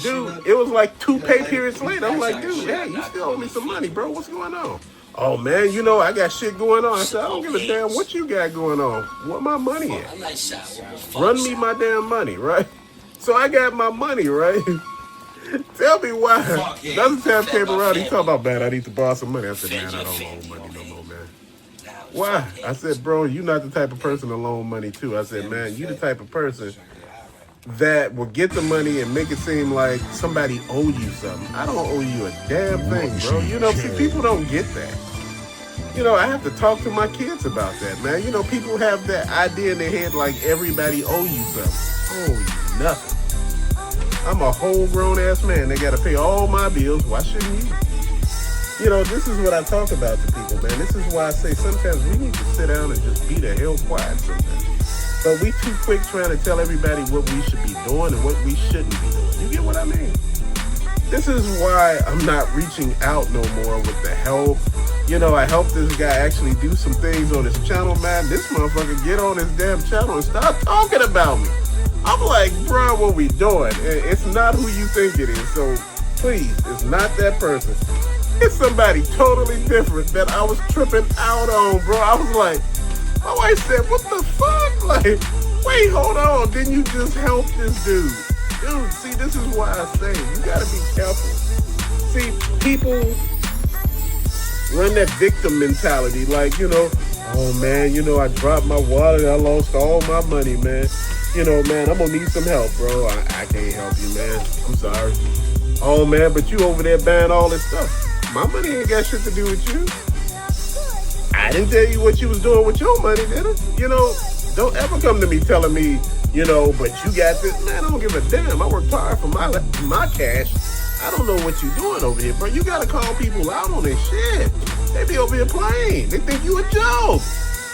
Dude, it was like 2 pay periods later. I'm like, dude, hey, you still owe me some money, bro. What's going on? Oh, man, I got shit going on. I said, I don't give a damn what you got going on. What my money at? Run me my damn money, right? So I got my money, right? Tell me why. Another time came around, he talking about, man, I need to borrow some money. I said, man, I don't loan money no more, man. Why? I said, bro, you're not the type of person to loan money to. I said, man, you the type of person that will get the money and make it seem like somebody owe you something. I don't owe you a damn thing, bro. You know, see, people don't get that. You know, I have to talk to my kids about that, man. You know, people have that idea in their head like everybody owe you something. I owe you nothing. I'm a whole grown-ass man. They got to pay all my bills. Why shouldn't you? You know, this is what I talk about to people, man. This is why I say sometimes we need to sit down and just be the hell quiet sometimes. But we too quick trying to tell everybody what we should be doing and what we shouldn't be doing. You get what I mean? This is why I'm not reaching out no more with the help. You know, I helped this guy actually do some things on his channel, man. This motherfucker get on his damn channel and start talking about me. I'm like, bro, what we doing? It's not who you think it is. So please, it's not that person. It's somebody totally different that I was tripping out on, bro. I was like, my wife said, what the fuck? Like, wait, hold on. Didn't you just help this dude? Dude, see, this is why I say you gotta be careful. See, people run that victim mentality, like, you know, oh man, you know, I dropped my wallet, I lost all my money, man. You know, man, I'm gonna need some help, bro. I can't help you, man. I'm sorry. Oh man, but you over there buying all this stuff. My money ain't got shit to do with you. I didn't tell you what you was doing with your money, did I? You know, don't ever come to me telling me, you know, but you got this. Man, I don't give a damn. I worked hard for my cash. I don't know what you doing over here, bro. You gotta call people out on this shit. They be over here playing. They think you a joke.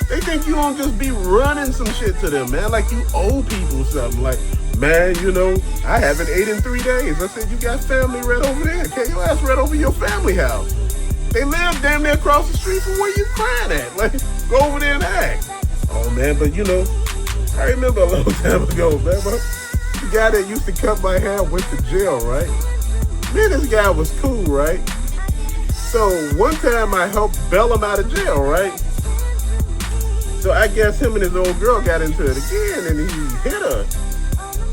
They think you don't just be running some shit to them, man. Like you owe people something. Like, man, you know, I haven't ate in 3 days. I said, you got family right over there. Can't your ass right over your family house? They live damn near across the street from where you crying at. Like, go over there and act. Oh, man, but you know, I remember a long time ago, man, the guy that used to cut my hair went to jail, right? Me and this guy was cool, right? So one time I helped bail him out of jail, right? So I guess him and his old girl got into it again and he hit her.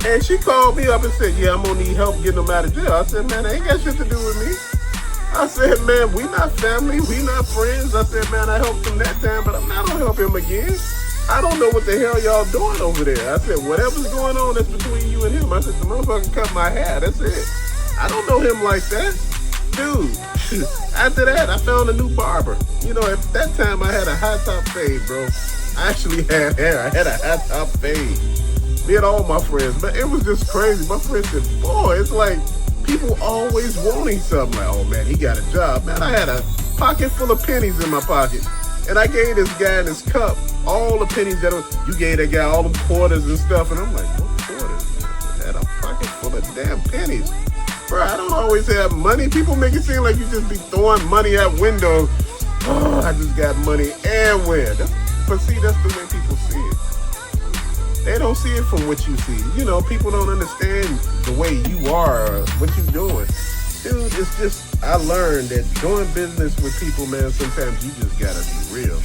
And she called me up and said, yeah, I'm gonna need help getting him out of jail. I said, man, that ain't got shit to do with me. I said, man, we not family, we not friends. I said, man, I helped him that time, but I'm not gonna help him again. I don't know what the hell y'all doing over there. I said, whatever's going on, that's between you and him. I said, the motherfucker cut my hair, that's it. I don't know him like that. Dude, after that, I found a new barber. You know, at that time, I had a high top fade, bro. I actually had hair. I had a high top fade. Me and all my friends, but it was just crazy. My friend said, boy, it's like people always wanting something. Like, oh man, he got a job. Man, I had a pocket full of pennies in my pocket. And I gave this guy in his cup all the pennies that you gave that guy all the quarters and stuff. And I'm like, what quarters? I had a pocket full of damn pennies. Bro, I don't always have money. People make it seem like you just be throwing money out windows. Oh, I just got money everywhere. But see, that's the way people see it. They don't see it from what you see. You know, people don't understand the way you are, what you doing. Dude, it's just, I learned that doing business with people, man, sometimes you just gotta be real.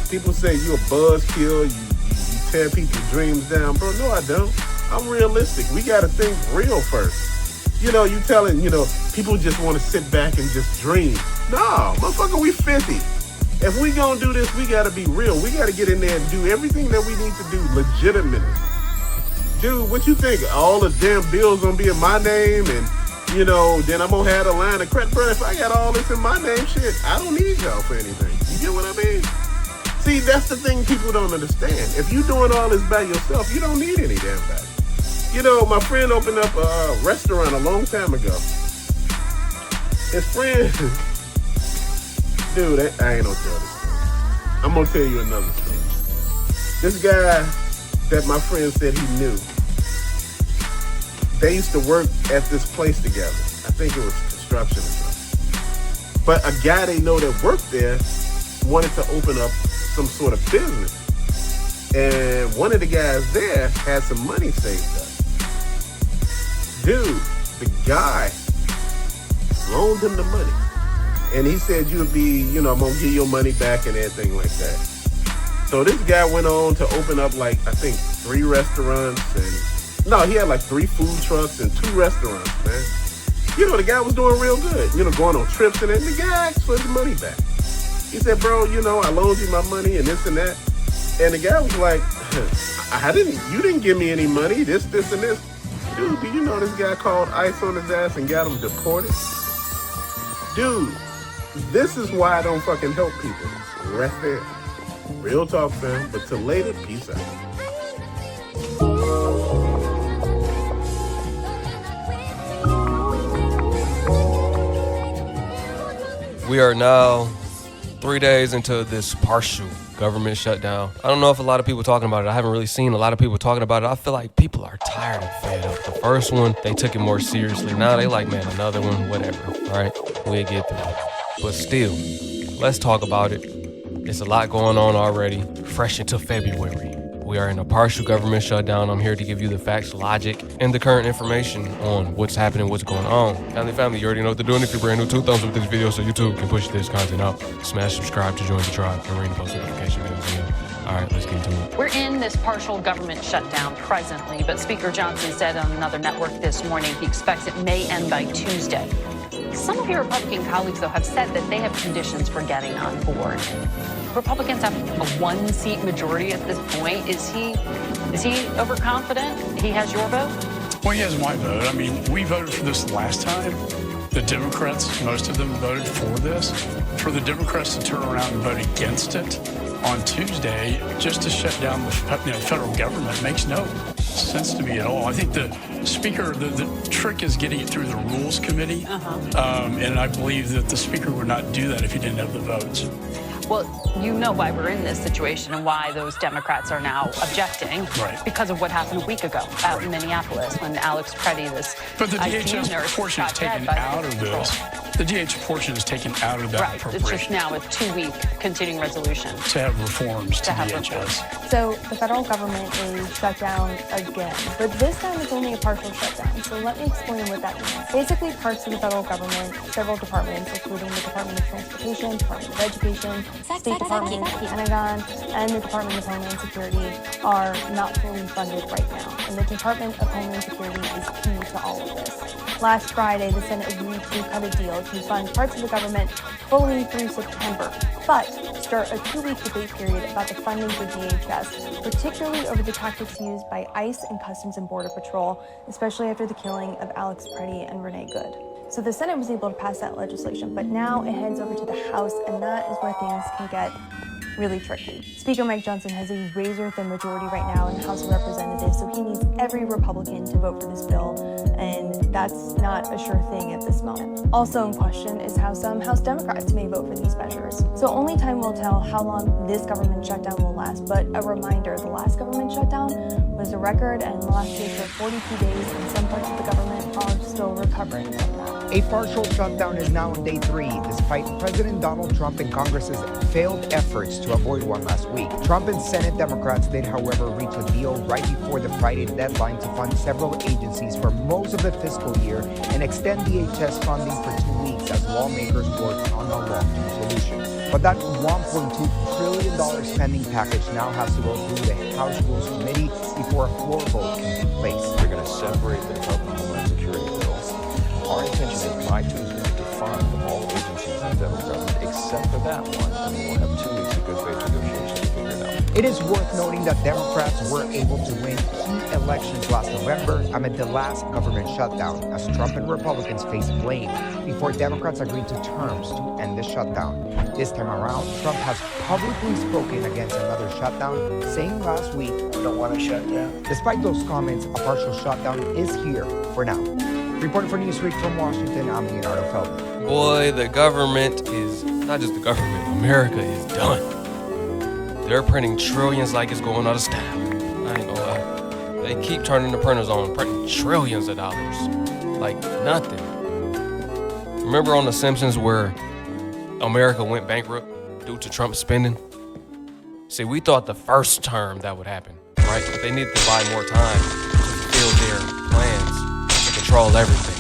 People say you a buzzkill, you tear people's dreams down. Bro, no, I don't. I'm realistic. We gotta think real first. You know, you telling, you know, people just want to sit back and just dream. No, motherfucker, we 50. If we gonna do this, we gotta be real. We gotta get in there and do everything that we need to do legitimately. Dude, what you think? All the damn bills gonna be in my name and, you know, then I'm gonna have a line of credit. Bro, if I got all this in my name, shit, I don't need y'all for anything. You get what I mean? See, that's the thing people don't understand. If you doing all this by yourself, you don't need any damn body. You know, my friend opened up a restaurant a long time ago. His friend, dude, I ain't gonna tell this story. I'm gonna tell you another story. This guy that my friend said he knew, they used to work at this place together. I think it was construction or something. But a guy they know that worked there wanted to open up some sort of business. And one of the guys there had some money saved up. Dude, the guy loaned him the money. And he said, you'll be, you know, I'm going to give your money back and everything like that. So this guy went on to open up like, I think 3 restaurants and, no, he had like 3 food trucks and 2 restaurants, man. You know, the guy was doing real good. You know, going on trips and that. The guy asked for his money back. He said, bro, you know, I loaned you my money and this and that. And the guy was like, you didn't give me any money, this, and this. Dude, do you know this guy called ICE on his ass and got him deported? Dude, this is why I don't fucking help people. Right there. Real talk, fam. But till later, peace out. We are now 3 days into this partial government shutdown. I don't know if a lot of people are talking about it. I haven't really seen a lot of people talking about it. I feel like people are tired and fed up. The first one, they took it more seriously. Now they like, man, another one, whatever. All right, we'll get through it. But still, let's talk about it. It's a lot going on already, fresh into February. We are in a partial government shutdown. I'm here to give you the facts, logic, and the current information on what's happening, what's going on. Family, you already know what they're doing. If you're brand new, 2 thumbs up this video so YouTube can push this content out. Smash subscribe to join the tribe and ring the post notification bell. All right, let's get into it. We're in this partial government shutdown presently, but Speaker Johnson said on another network this morning he expects it may end by Tuesday. Some of your Republican colleagues, though, have said that they have conditions for getting on board. Republicans have a 1-seat majority at this point. Is he overconfident? He has your vote? Well, he has my vote. I mean, we voted for this last time. The Democrats, most of them voted for this. For the Democrats to turn around and vote against it on Tuesday, just to shut down the federal government, makes no sense to me at all. I think the Speaker, the trick is getting it through the Rules Committee. And I believe that the Speaker would not do that if he didn't have the votes. Well, you know why we're in this situation and why those Democrats are now objecting. Right. Because of what happened a week ago out in Minneapolis when Alex Preddy, this But the IT DHS nurse, portion is got dead taken by out of this. The DHS portion is taken out of that Right. It's appropriation. just now a 2-week continuing resolution. To have reforms to have DHS. So the federal government is shut down again, but this time it's only a partial shutdown. So let me explain what that means. Basically, parts of the federal government, several departments, including the Department of Transportation, Department of Education, State Department, the Pentagon, and the Department of Homeland Security are not fully funded right now. And the Department of Homeland Security is key to all of this. Last Friday, the Senate agreed to cut a deal to fund parts of the government fully through September, but start a 2-week debate period about the funding for DHS, particularly over the tactics used by ICE and Customs and Border Patrol, especially after the killing of Alex Preddy and Renee Good. So the Senate was able to pass that legislation, but now it heads over to the House, and that is where things can get really tricky. Speaker Mike Johnson has a razor-thin majority right now in the House of Representatives, so he needs every Republican to vote for this bill, and that's not a sure thing at this moment. Also in question is how some House Democrats may vote for these measures. So only time will tell how long this government shutdown will last, but a reminder, the last government shutdown was a record and lasted for 42 days, and some parts of the government are still recovering from that. A partial shutdown is now on day 3, despite President Donald Trump and Congress's failed efforts to avoid one last week. Trump and Senate Democrats did, however, reach a deal right before the Friday deadline to fund several agencies for most of the fiscal year and extend DHS funding for 2 weeks as lawmakers work on a long-term solution. But that $1.2 trillion spending package now has to go through the House Rules Committee before a floor vote can take place. We're going to separate the Department of Homeland Security bill. Our intention is by Tuesday to fund all agencies in the federal government except for that one, and we'll have 2 weeks of good faith negotiation to figure it out. It is worth noting that Democrats were able to win key elections last November amid the last government shutdown, as Trump and Republicans faced blame before Democrats agreed to terms to end the shutdown. This time around, Trump has publicly spoken against another shutdown, saying last week, "We don't want to shut down." Despite those comments, a partial shutdown is here for now. Reporting for Newsweek from Washington, I'm Leonardo Feldman. Boy, the government is, not just the government, America is done. They're printing trillions like it's going out of style. I ain't gonna lie. They keep turning the printers on, printing trillions of dollars. Like nothing. Remember on The Simpsons where America went bankrupt due to Trump spending? See, we thought the first term that would happen, right? But they needed to buy more time to fulfill their plans to control everything,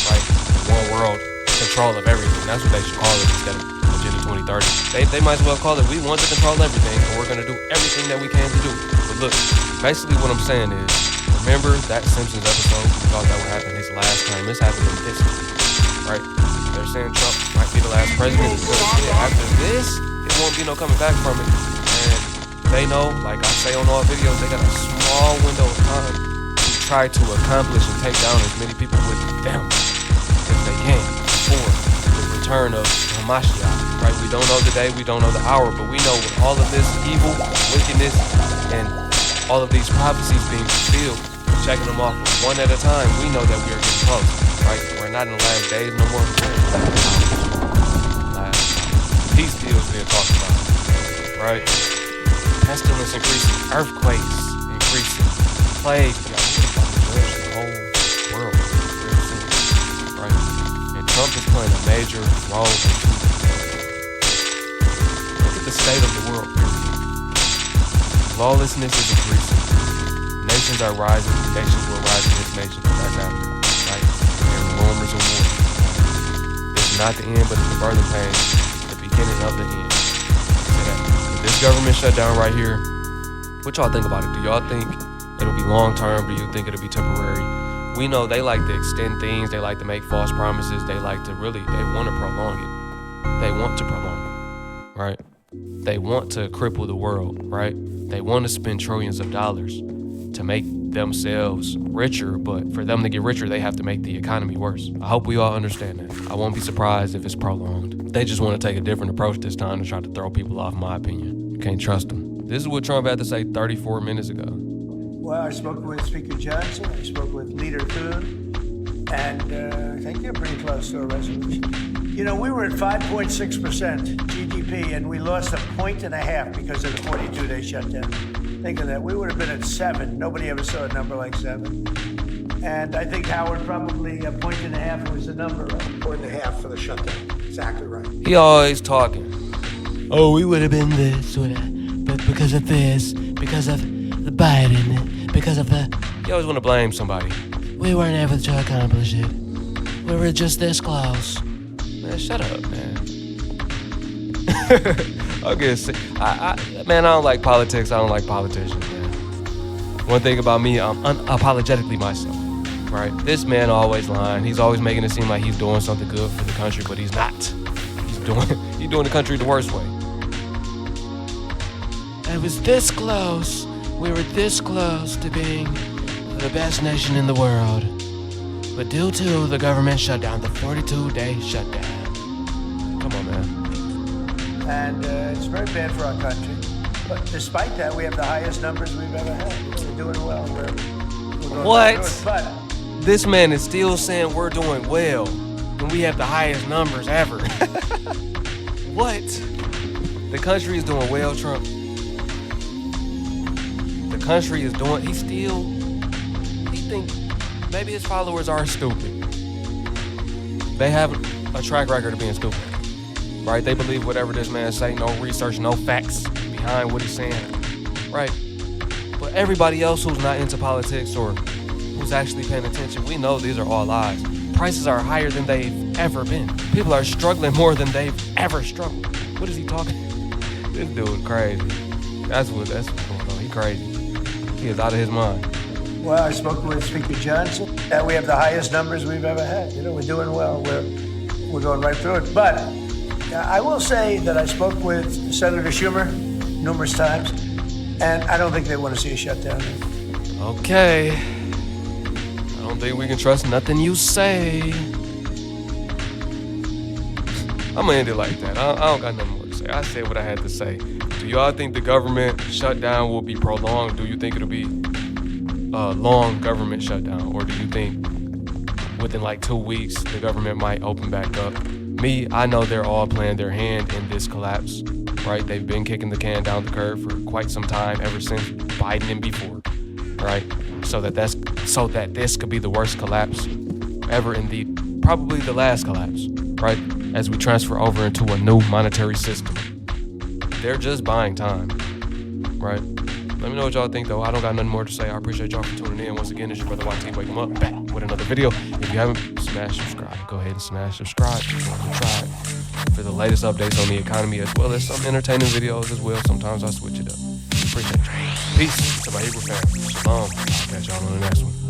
right? One world control of everything. That's what they should call it instead of Agenda 2030. They might as well call it, we want to control everything, and we're going to do everything that we can to do. But look, basically what I'm saying is, Remember that Simpsons episode? We thought that would happen his last term. This happened in this time, right? They're saying Trump might be the last president because after this, it won't be no coming back from it. And they know, like I say on all videos, they got a small window of time to try to accomplish and take down as many people with them as they can before the return of Hamashiach, right? We don't know the day, we don't know the hour, but we know with all of this evil, wickedness, and all of these prophecies being fulfilled, checking them off one at a time, we know that we are getting close, right? We're not in the last days no more. Peace deals being talked about, right? Pestilence increasing, earthquakes increasing, plagues, the whole world very soon, right? And Trump is playing a major role in two things. Look at the state of the world, period. Lawlessness is increasing. Nations are rising. Nations will rise against nations. That's happening, right? And rumors of war. This is not the end, but it's the birthing pain, the beginning of the end. This government shutdown right here, what y'all think about it? Do y'all think it'll be long term? Do you think it'll be temporary? We know they like to extend things. They like to make false promises. They like to they want to prolong it. They want to prolong it, right? They want to cripple the world, right? They want to spend trillions of dollars to make themselves richer, but for them to get richer, they have to make the economy worse. I hope we all understand that. I won't be surprised if it's prolonged. They just want to take a different approach this time to try to throw people off, in my opinion. You can't trust them. This is what Trump had to say 34 minutes ago. Well, I spoke with Speaker Johnson, I spoke with Leader Thune, and I think they're pretty close to a resolution. You know, we were at 5.6% GDP, and we lost 1.5 points because of the 42-day shutdown. Think of that. We would have been at 7. Nobody ever saw a number like 7. And I think Howard probably 1.5 points was the number, right? 1.5 for the shutdown. Exactly right. He always talking. Oh, we would have been this, but because of this, because of the Biden, because of the... You always want to blame somebody. We weren't able to accomplish it. We were just this close. Man, shut up, man. Okay, man, I don't like politics. I don't like politicians, man. One thing about me, I'm unapologetically myself, right? This man always lying. He's always making it seem like he's doing something good for the country, but he's not. He's doing the country the worst way. It was this close. We were this close to being the best nation in the world. But due to the government shutdown, the 42-day shutdown. Come on, man. And it's very bad for our country. But despite that, we have the highest numbers we've ever had. We're doing well. We're going what? But this man is still saying we're doing well when we have the highest numbers ever. What? The country is doing well, Trump. The country is doing... He think maybe his followers are stupid. They have a track record of being stupid, right? They believe whatever this man say, no research, no facts behind what he's saying, right? But everybody else who's not into politics or who's actually paying attention, we know these are all lies. Prices are higher than they've ever been. People are struggling more than they've ever struggled. What is he talking? This dude crazy. That's what's going on. He crazy. He is out of his mind. Well, I spoke with Speaker Johnson, and we have the highest numbers we've ever had. You know, we're doing well. We're going right through it. But I will say that I spoke with Senator Schumer numerous times, and I don't think they want to see a shutdown. Okay. I don't think we can trust nothing you say. I'm gonna end it like that. I don't got nothing more to say. I said what I had to say. Do y'all think the government shutdown will be prolonged? Do you think it'll be a long government shutdown? Or do you think within like 2 weeks the government might open back up? Me, I know they're all playing their hand in this collapse, right? They've been kicking the can down the curb for quite some time, ever since Biden and before, right? So that this could be the worst collapse ever, indeed, probably the last collapse, right? As we transfer over into a new monetary system. They're just buying time, right? Let me know what y'all think, though. I don't got nothing more to say. I appreciate y'all for tuning in. Once again, it's your brother YT. Wake 'em up, back with another video. If you haven't smashed subscribe, go ahead and smash subscribe. Try for the latest updates on the economy, as well as some entertaining videos as well. Sometimes I switch it up. Appreciate you. Peace to my Hebrew fam. Shalom. Catch y'all on the next one.